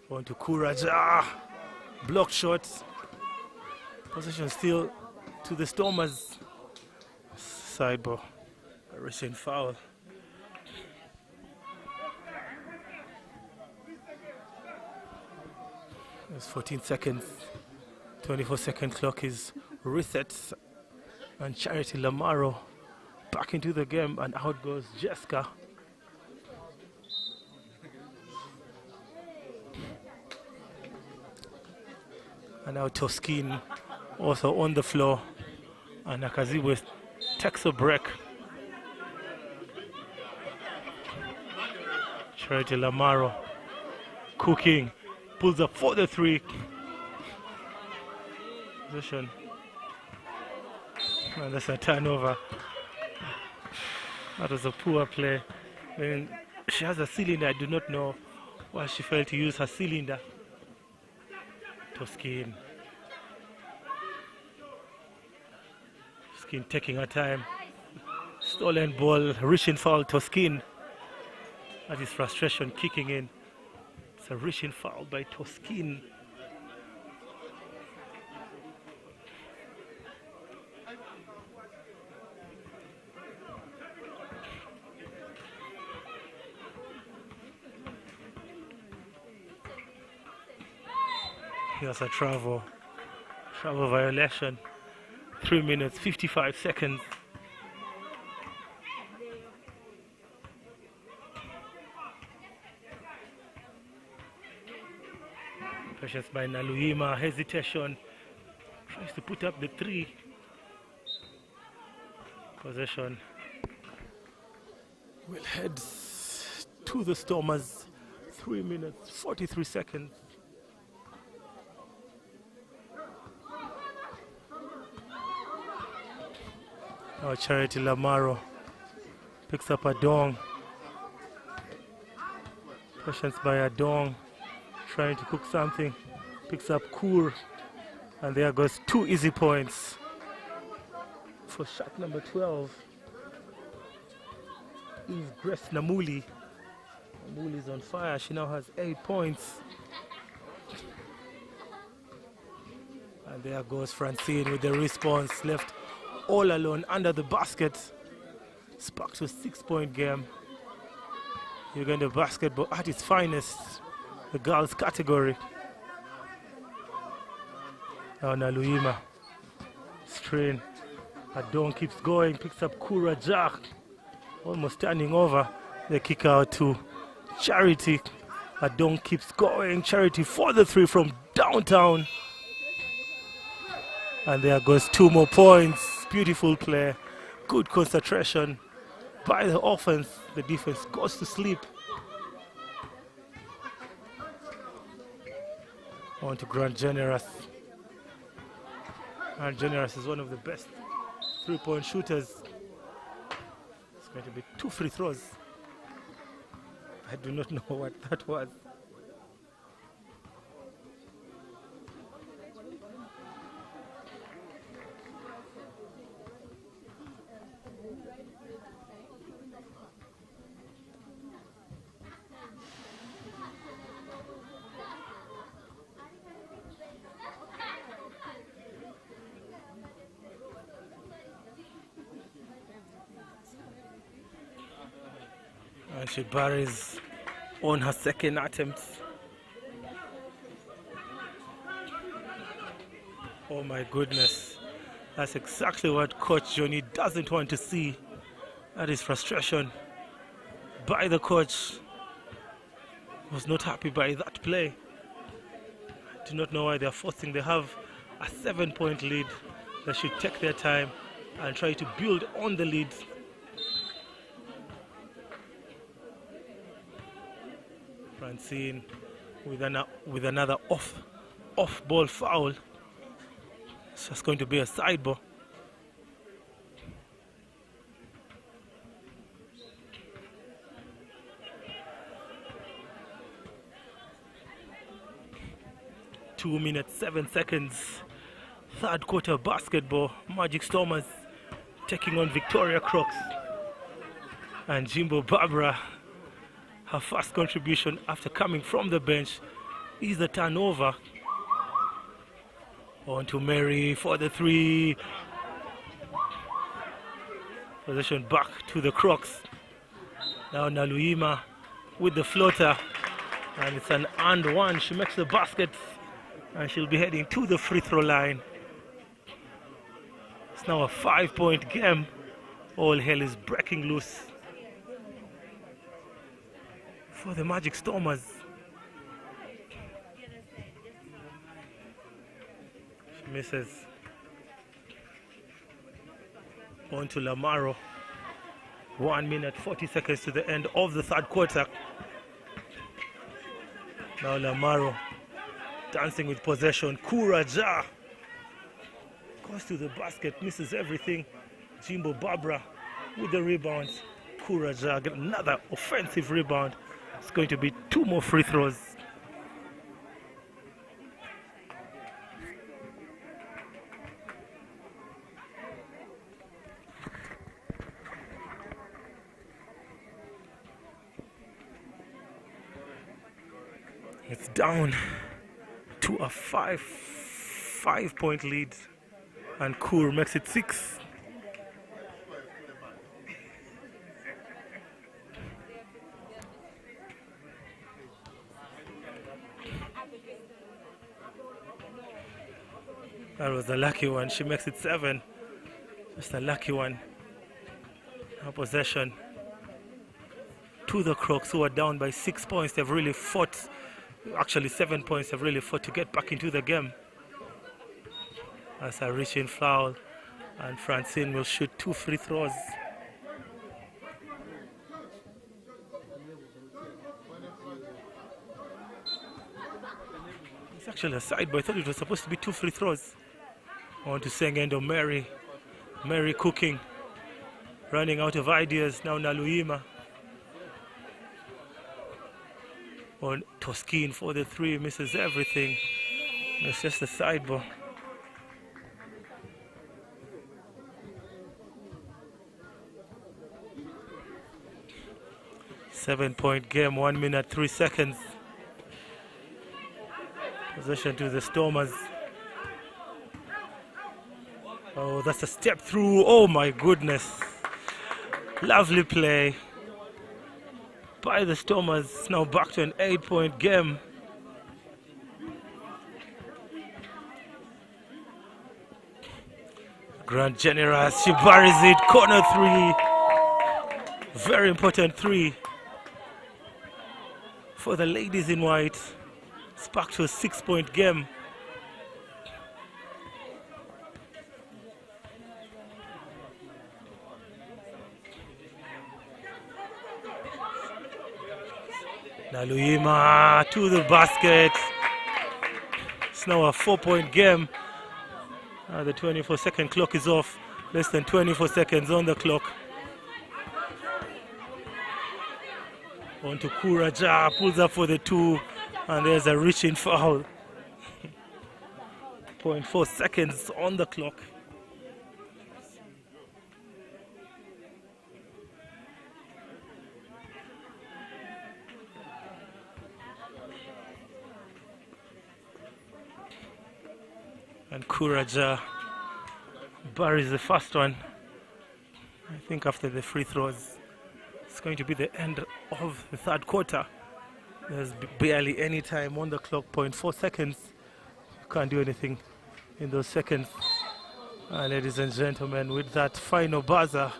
[SPEAKER 1] On to Kuraja, blocked shot. Possession still to the Stormers. Side ball, a rushing foul. There's 14 seconds. 24-second clock is reset. And Charity Lamaro back into the game, and out goes Jessica. And now Toskin also on the floor, and Nakazibwe takes a break. Charity Lamaro cooking, pulls up for the 3. Position, and that's a turnover. That was a poor play. I mean, she has a cylinder. I do not know why she failed to use her cylinder. Toskin. Toskin taking her time. Stolen ball, reaching foul, Toskin. That is frustration kicking in. It's a reaching foul by Toskin. Here's a travel violation. 3 minutes, 55 seconds. Pressures by Naluima, hesitation, tries to put up the 3. Possession will head to the Stormers. 3 minutes, 43 seconds. Now Charity Lamaro picks up a dong. Patience by a dong, trying to cook something. Picks up Kur, and there goes 2 easy points for shot number 12. Is Grace Namuli. Namuli is on fire. She now has 8 points. And there goes Francine with the response, left all alone under the basket. Spark to a 6-point game. Uganda basketball at its finest, the girls category. Now Naluima, strain. Adon keeps going, picks up Kura Jack, almost turning over. The kick out to Charity. Adon keeps going. Charity for the 3 from downtown. And there goes 2 more points. Beautiful play, good concentration by the offense. The defense goes to sleep. On to Grant Generous. Grant Generous is one of the best 3-point shooters. It's going to be 2 free throws. I do not know what that was. And she buries on her second attempt. Oh my goodness. That's exactly what Coach Johnny doesn't want to see. That is frustration by the coach. Was not happy by that play. I do not know why they're forcing. They have a 7-point lead. They should take their time and try to build on the lead. Francine with another off-ball foul. It's just going to be a side ball. Two minutes, 7 seconds. Third quarter basketball. Magic Stormers taking on Victoria Crocs. And Jimbo Barbara, her first contribution after coming from the bench is a turnover. On to Mary for the 3. Possession back to the Crocs. Now Naluima with the floater. And it's an and 1. She makes the basket. And she'll be heading to the free throw line. It's now a 5-point game. All hell is breaking loose for the Magic Stormers. She misses. On to Lamaro. 1 minute, 40 seconds to the end of the third quarter. Now Lamaro dancing with possession. Kuraja goes to the basket, misses everything. Jimbo Barbara with the rebound. Kuraja get another offensive rebound. It's going to be 2 more free throws. It's down to a 5-point lead, and Kur makes it 6. That was a lucky one. She makes it 7. Just a lucky one. Her possession to the Crocs, who are down by 6 points. They've really fought Actually, 7 points have really fought to get back into the game. As a reaching foul, and Francine will shoot 2 free throws. It's actually a side, but I thought it was supposed to be 2 free throws. On to Sengendo Mary cooking, running out of ideas now. Naluima on Toskin for the 3, misses everything. It's just a sideball. Seven-point game, 1 minute 3 seconds. Possession to the Stormers. Oh, that's a step through. Oh my goodness. Lovely play by the Stormers. Now back to an 8-point game. Grand Generous, she buries it. Corner 3. Very important 3 for the ladies in white. It's back to a 6-point game. Naluima to the basket. It's now a 4-point game. The 24-second clock is off. Less than 24 seconds on the clock. On to Kuraja, pulls up for the 2, and there's a reaching foul. 0.4 seconds on the clock. And Kuraja buries the first one. I think after the free throws, it's going to be the end of the third quarter. There's barely any time on the clock, 0.4 seconds. You can't do anything in those seconds. Ladies and gentlemen, with that final buzzer,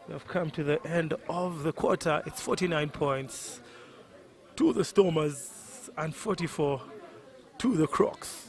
[SPEAKER 1] we have come to the end of the quarter. It's 49 points to the Stormers and 44 to the Crocs.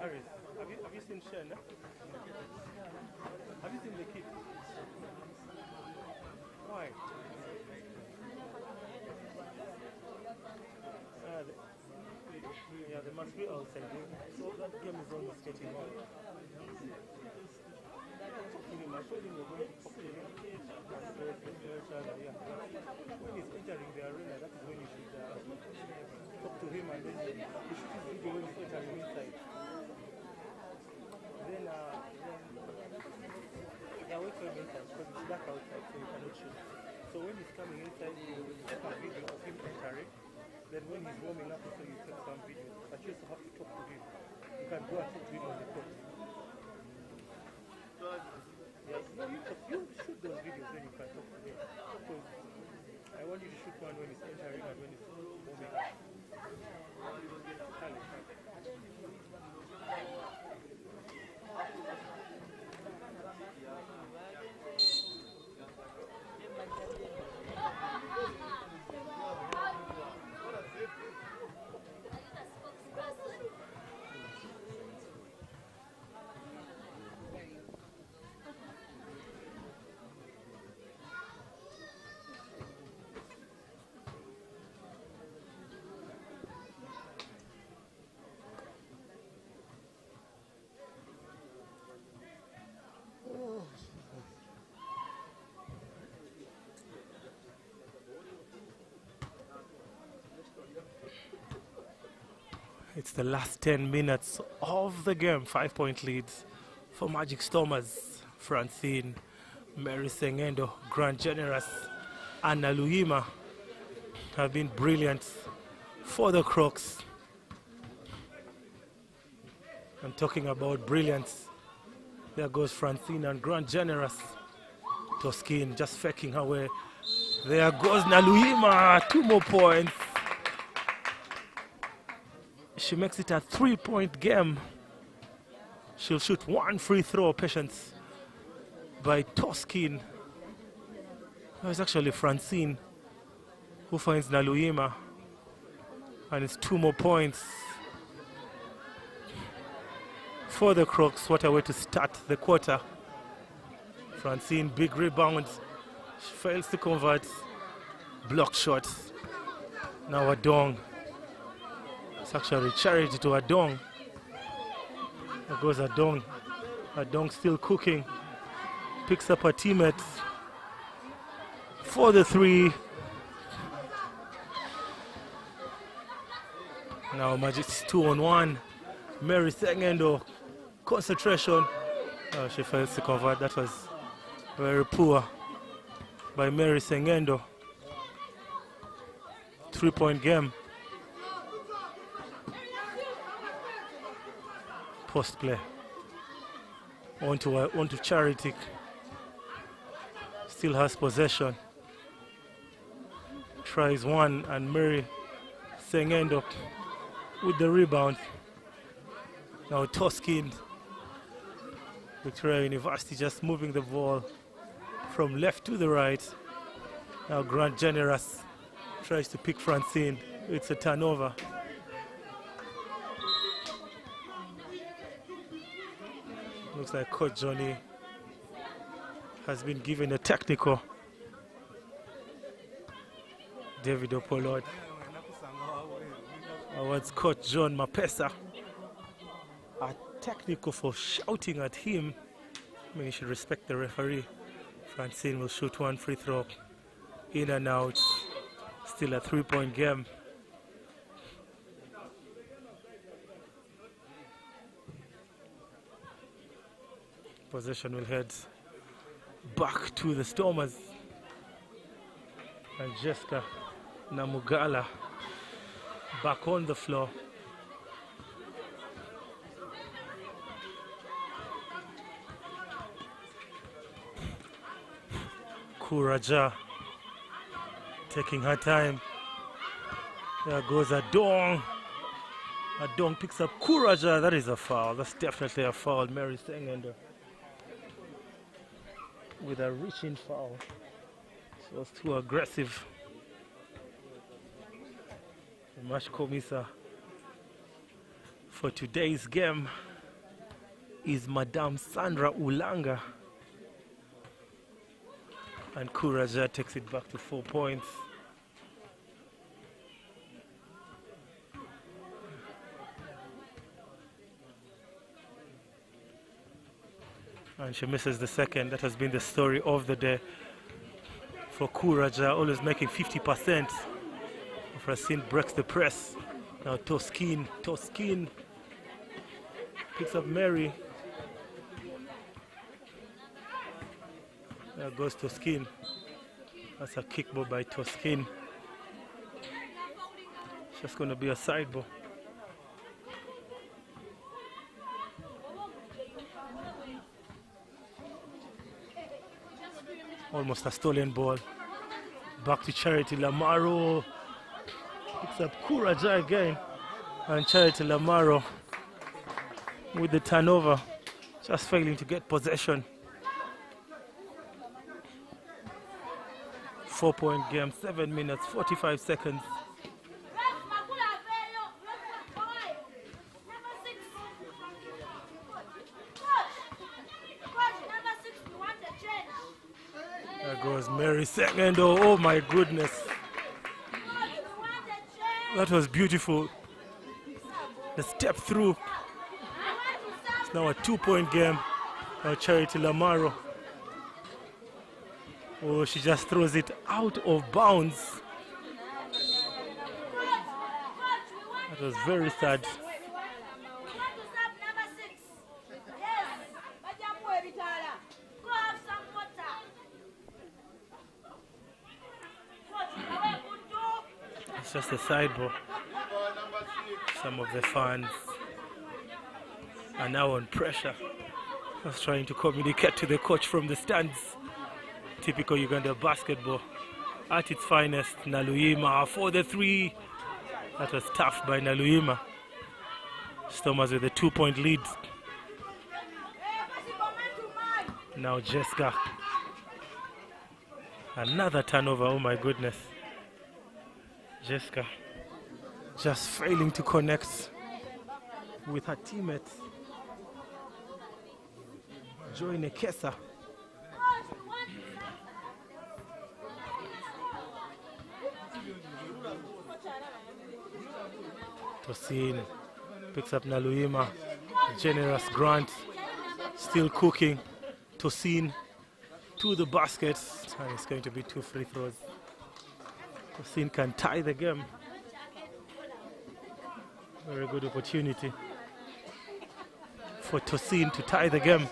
[SPEAKER 1] Harris, have you seen Shen? Have you seen the kid? Why? Yeah, they must be outside. So that game is almost getting on. I showed him we're going to talk to him. When he's entering the arena, that is when you should talk to him, and then you should see video when he's entering inside. Then wait for him inside because it's dark outside, so you cannot shoot. So when he's coming inside, you take a video of him entering. Then when he's warming up, so you take some video. But you also have to talk to him. You can go and talk to him on the court. Yes, no, you shoot those videos when you can talk to him. Because I want you to shoot one when he's entering and when he's moving up. It's the last 10 minutes of the game. 5-point leads for Magic Stormers. Francine, Mary Sengendo, Grand Generous, Anna Luhima have been brilliant for the Crocs. I'm talking about brilliance. There goes Francine and Grand Generous. Toskin just faking her way. There goes Naluhima, 2 more points. She makes it a 3-point game. She'll shoot 1 free throw. Patience by Toskin. No, it's actually Francine who finds Naluhima. And it's 2 more points for the Crocs. What a way to start the quarter. Francine, big rebound. She fails to convert. Block shots. Now Adong. It's actually charity to Adong. There goes Adong. Adong still cooking. Picks up her teammates for the 3. Now Magic's 2-on-1. Mary Sengendo. Concentration. Oh, she fails to convert. That was very poor by Mary Sengendo. 3-point game. Post play. On to Charity. Still has possession. Tries one and Mary Sengendo with the rebound. Now Toskin. Victoria University just moving the ball from left to the right. Now Grand Generous tries to pick Francine. It's a turnover. Looks like Coach Johnny has been given a technical. David Opolot awards Coach John Mapesa a technical for shouting at him. I mean, you should respect the referee. Francine will shoot 1 free throw. In and out. Still a 3-point game. Possession will head back to the Stormers. And Jessica Namugala back on the floor. Kuraja taking her time. There goes Adong. Adong picks up Kuraja. That is a foul. That's definitely a foul. Mary Sengendo with a reaching foul. She was too aggressive. The match commissar for today's game is Madame Sandra Ulanga. And Kuraja takes it back to 4 points. And she misses the second. That has been the story of the day for Kuraja, always making 50%. Francine breaks the press. Now Toskin picks up Mary. There goes Toskin. That's a kick ball by Toskin. It's just going to be a side ball. Almost a stolen ball. Back to Charity Lamaro. Picks up Kuraja again. And Charity Lamaro with the turnover. Just failing to get possession. 4-point game, 7 minutes, 45 seconds. There goes Mary second. Oh my goodness. That was beautiful. The step through. It's now a 2-point game. Now Charity Lamaro. Oh, she just throws it out of bounds. That was very sad. It's just a side ball. Some of the fans are now on pressure. Just trying to communicate to the coach from the stands. Typical Uganda basketball at its finest. Naluyima for the 3. That was tough by Naluyima. Stormers with a 2-point lead. Now Jessica. Another turnover, oh my goodness. Jessica just failing to connect with her teammates. Joy Nekesa. Tosin picks up Naluyima. Generous Grant still cooking. Tosin to the basket, and it's going to be 2 free throws. Tosin can tie the game. Very good opportunity for Tosin to tie the game.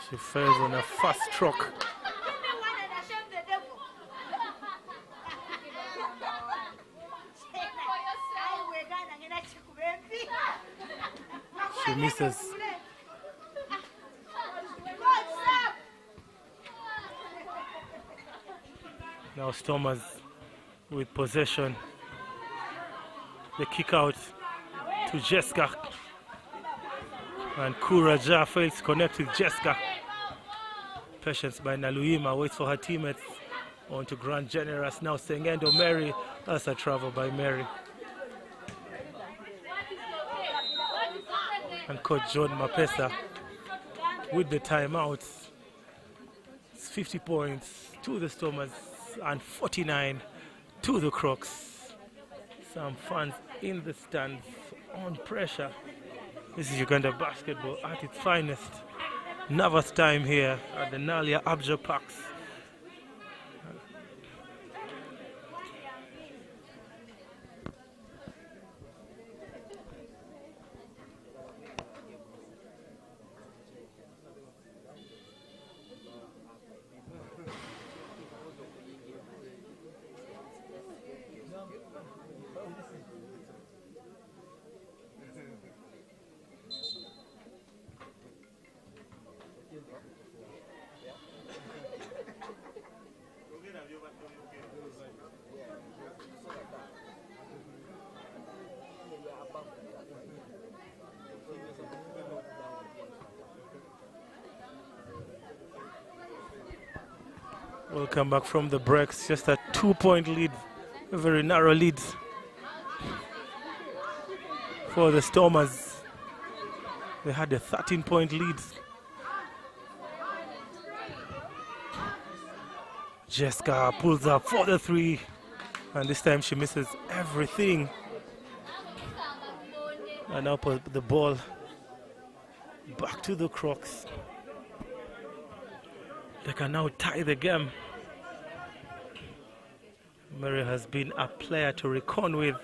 [SPEAKER 1] She fails on a fast stroke. She misses. Now Stormers with possession. The kick out to Jessica. And Kuraja fails to connect with Jessica. Patience by Naluyima, waits for her teammates. On to Grand Generous, now Sengendo Mary. That's a travel by Mary. And Coach John Mapesa with the timeouts. It's 50 points to the Stormers and 49 to the Crocs. Some fans in the stands on pressure. This is Uganda basketball at its finest. Nervous time here at the Nalia Abja Parks. Welcome back from the breaks. Just a 2-point lead, a very narrow lead for the Stormers. They had a 13-point lead. Jessica pulls up for the 3, and this time she misses everything. And now put the ball back to the Crocs. They can now tie the game. Mary has been a player to reckon with.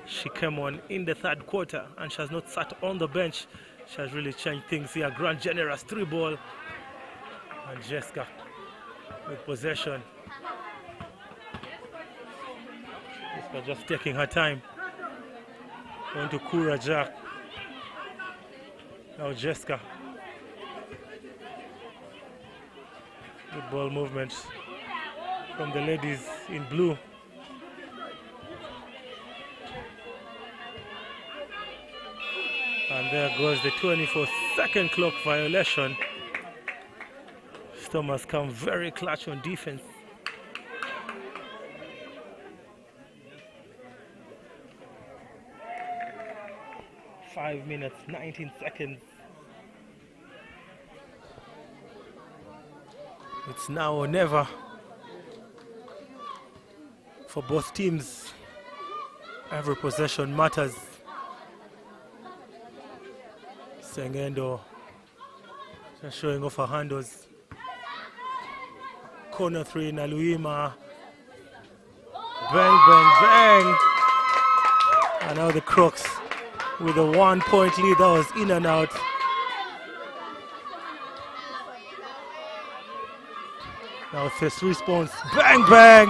[SPEAKER 1] She came on in the 3rd quarter and she has not sat on the bench. She has really changed things here. Grand Generous 3-ball. And Jessica with possession. Jessica just taking her time. On to Kura Jack. Now Jessica. Good ball movement from the ladies in blue. And there goes the 24-second clock violation. Stormers come very clutch on defense. Five minutes, 19 seconds. It's now or never for both teams. Every possession matters. Sengendo just showing off her handles. Corner three, Naluima. Bang, bang, bang. And now the Crocs with a 1 point lead. That was in and out. Now first response. Bang, bang.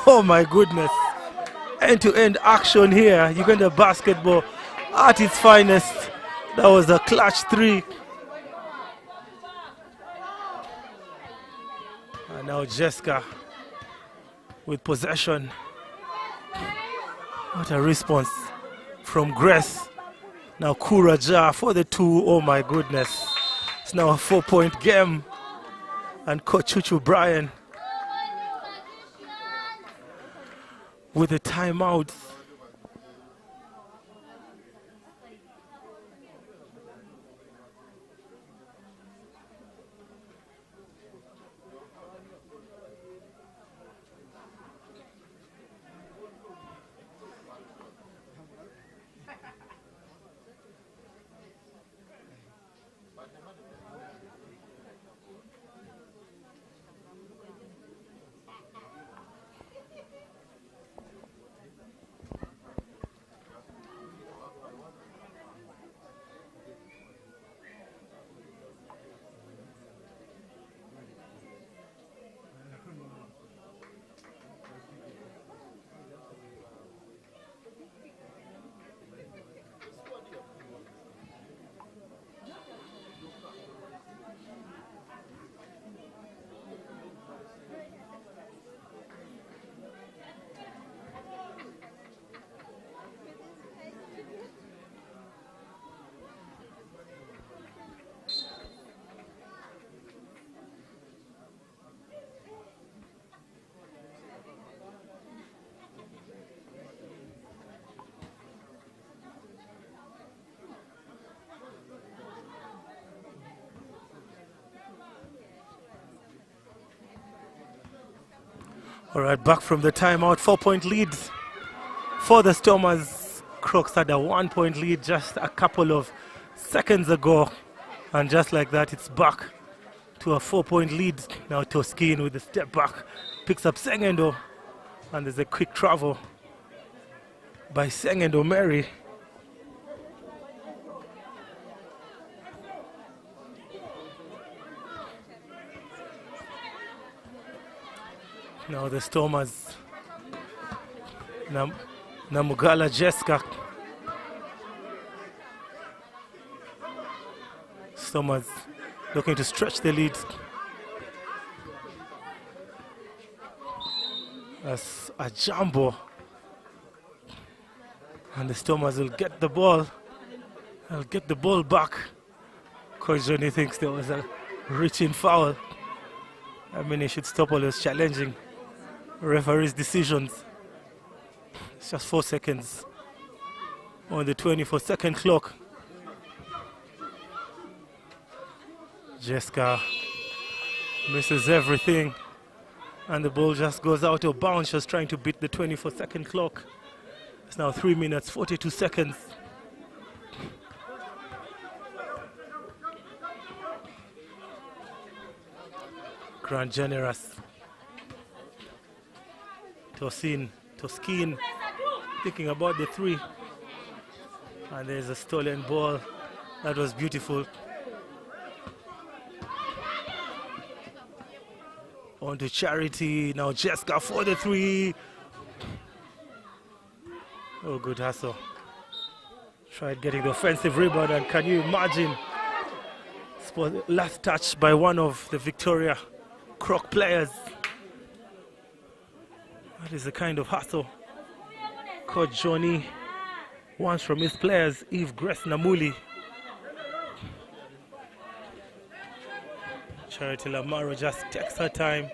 [SPEAKER 1] Oh my goodness. End-to-end action here. Uganda basketball at its finest. That was a clutch three. And now Jessica with possession. What a response from Grace. Now Kuraja for the two. Oh my goodness. It's now a 4-point game. And Coach Chuchu Brian with a timeout. All right, back from the timeout, 4-point lead for the Stormers. Crocs had a 1-point lead just a couple of seconds ago. And just like that, it's back to a 4-point lead. Now Toskin with the step back, picks up Sengendo. And there's a quick travel by Sengendo Mary. Now the Stormers, Namugala Jessica. Stormers looking to stretch the lead. That's a jumbo. And the Stormers will get the ball. They'll get the ball back. Coach Johnny thinks there was a reaching foul. I mean, he should stop all those challenging referee's decisions. It's just 4 seconds on the 24-second clock. Jessica misses everything and the ball just goes out of bounds. Just trying to beat the 24-second clock. It's now 3 minutes 42 seconds. Grand Generous. Toskin thinking about the three. And there's a stolen ball. That was beautiful. On to Charity. Now Jessica for the three. Oh, good hustle. Tried getting the offensive rebound, and can you imagine? Last touch by one of the Victoria Croc players. That is the kind of hustle Coach Johnny wants from his players. Eve Grace Namuli. Charity Lamaro just takes her time.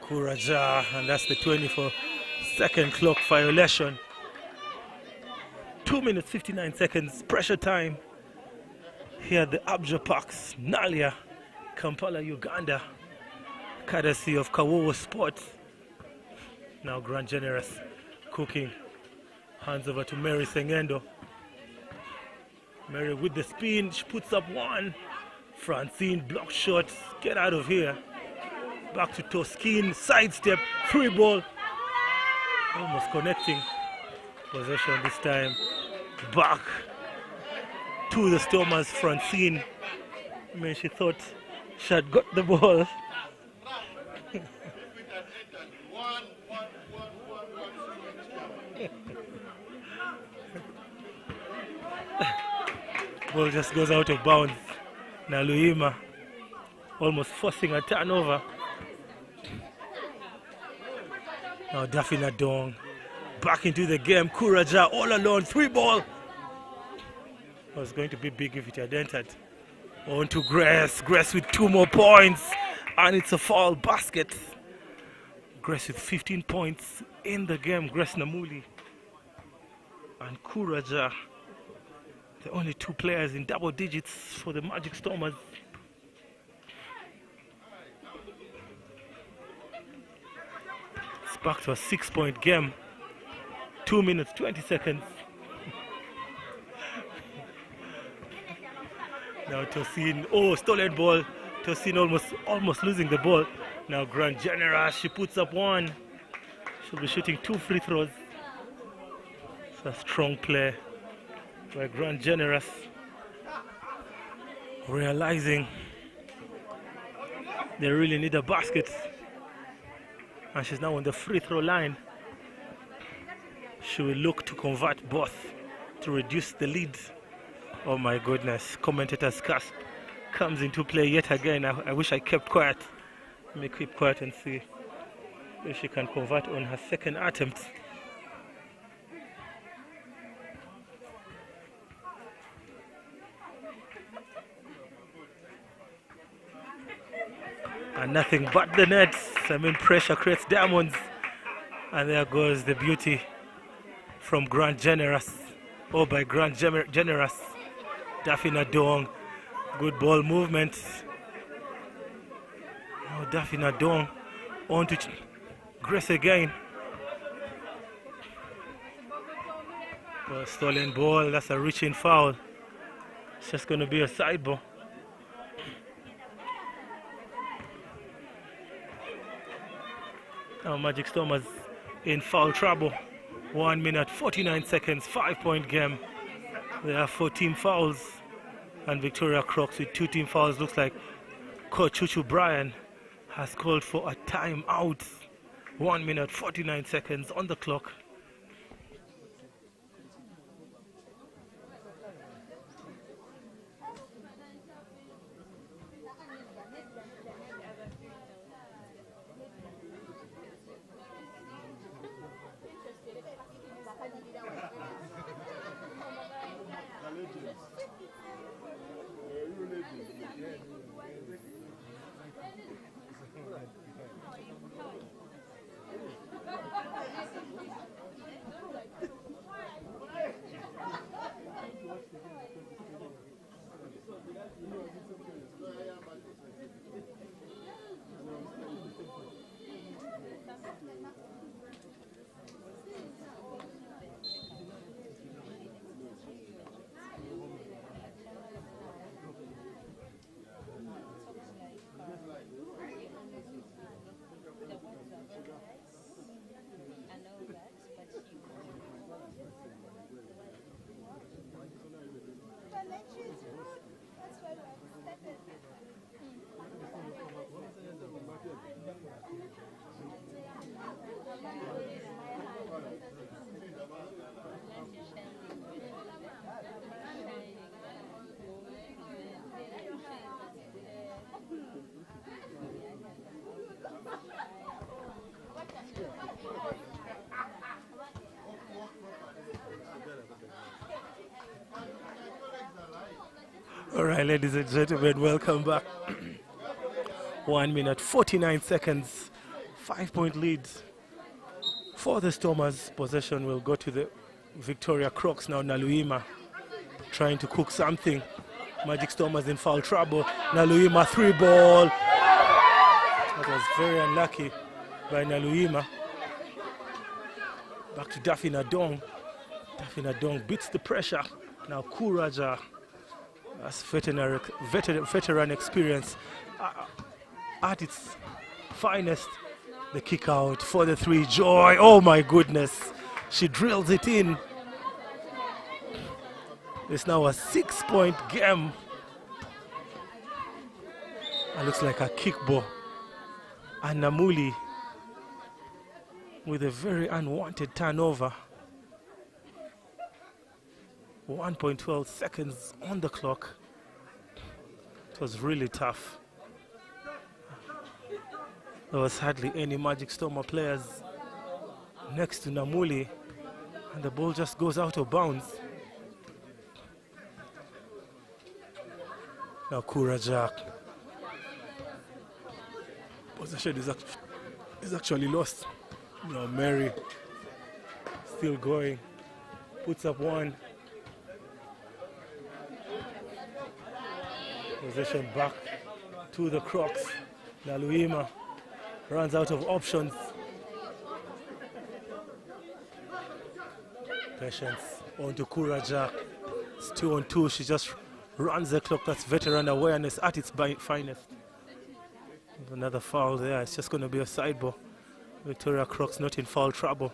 [SPEAKER 1] Kuraja, and that's the 24-second clock violation. 2 minutes 59 seconds pressure time here at the Abja Parks, Nalia, Kampala, Uganda, courtesy of Kawowo Sports. Now Grand Generous cooking. Hands over to Mary Sengendo. Mary with the spin, she puts up one. Francine block shots, get out of here. Back to Toskin, sidestep, free ball. Almost connecting. Possession this time. Back to the Stormers, Francine. I mean, she thought she had got the ball. Ball just goes out of bounds. Now Luima almost forcing a turnover. Now Daphne Dong back into the game. Kuraja all alone, 3 ball. It was going to be big if it had entered. On to Grace. Grace with 2 more points. And it's a foul basket. Grace with 15 points in the game. Grace Namuli and Kuraja, the only 2 players in double digits for the Magic Stormers. It's back to a 6-point game. 2 minutes, 20 seconds. Now Tosin, stolen ball. Tosin almost losing the ball. Now Grand Generous, she puts up 1. She'll be shooting 2 free throws. It's a strong play by Grand Generous, realizing they really need a basket, and she's now on the free throw line. She will look to convert both to reduce the lead. Oh my goodness, commentator's curse comes into play yet again. I wish I kept quiet. Let me keep quiet and see if she can convert on her second attempt. And nothing but the nets. I mean, pressure creates diamonds. And there goes the beauty from Grand Generous. By Grand Generous. Daphne Dong. Good ball movement. Now Daphne Dong on to Grace again. Stolen ball. That's a reaching foul. It's just going to be a side ball. Now Magic Stormers in foul trouble. 1 minute 49 seconds, 5-point game. There are 14 fouls, and Victoria Crocs with 2 team fouls. Looks like Coach Chuchu Bryan has called for a timeout. 1 minute 49 seconds on the clock. All right, ladies and gentlemen, welcome back. 1 minute 49 seconds, 5-point lead for the Stormers. Possession will go to the Victoria Crocs now. Naluima trying to cook something. Magic Stormers in foul trouble. Naluima 3-ball. That was very unlucky by Naluima. Back to Daffy Nadong. Daffy Nadong beats the pressure. Now Kuraja. That's veteran experience at its finest. The kick out for the 3. Joy. Oh my goodness. She drills it in. It's now a 6-point game. It looks like a kickball. And Namuli with a very unwanted turnover. 1.12 seconds on the clock. It was really tough. There was hardly any Magic Stormer players next to Namuli, and the ball just goes out of bounds. Now Kuraja. Possession is actually lost. Now Mary still going. Puts up 1. Possession back to the Crocs. Naluima runs out of options. Patience on to Kuraja. It's 2-on-2. She just runs the clock. That's veteran awareness at its finest. Another foul there. It's just going to be a side ball. Victoria Crocs not in foul trouble.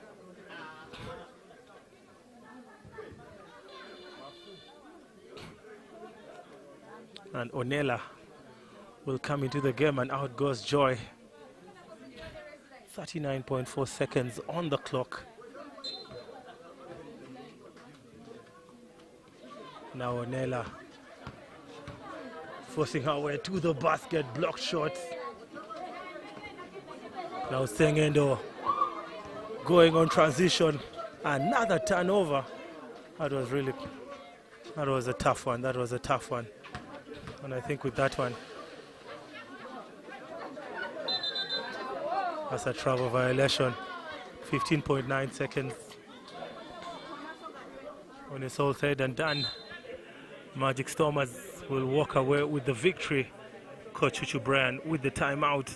[SPEAKER 1] And Onela will come into the game, and out goes Joy. 39.4 seconds on the clock. Now Onela forcing her way to the basket, blocked shots. Now Sengendo going on transition. Another turnover. That was a tough one. That was a tough one. And I think with that one, that's a travel violation. 15.9 seconds. When it's all said and done, Magic Stormers will walk away with the victory. Coach Chuchu Brian with the timeout.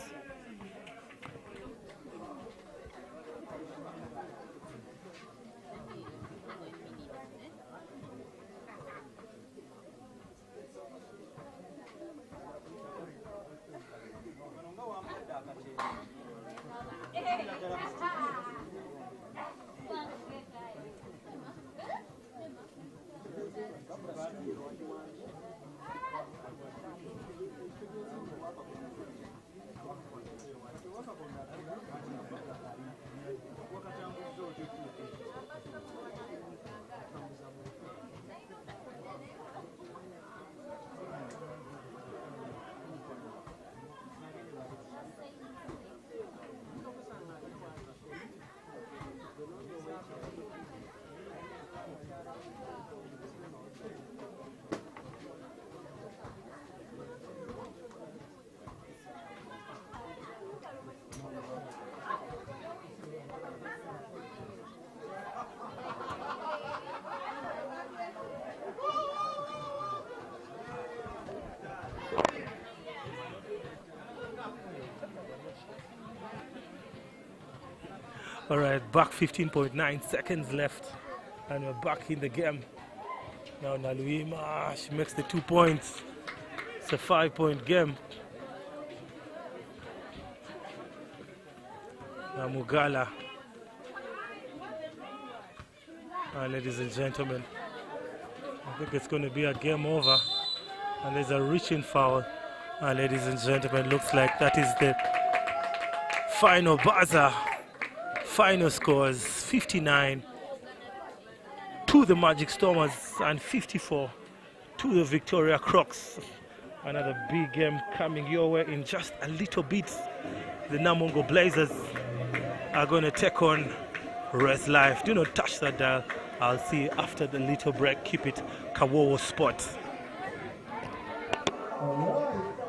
[SPEAKER 1] All right, back 15.9 seconds left, and we're back in the game. Now Naluima, she makes the 2 points. It's a 5-point game. Now Mugala. Ladies and gentlemen, I think it's going to be a game over. And there's a reaching foul. Ladies and gentlemen, looks like that is the final buzzer. Final scores 59 to the Magic Stormers and 54 to the Victoria Crocs. Another big game coming your way in just a little bit. The Namungo Blazers are going to take on Res Life. Do not touch that dial. I'll see you after the little break. Keep it Kawowo Sport.
[SPEAKER 2] All right.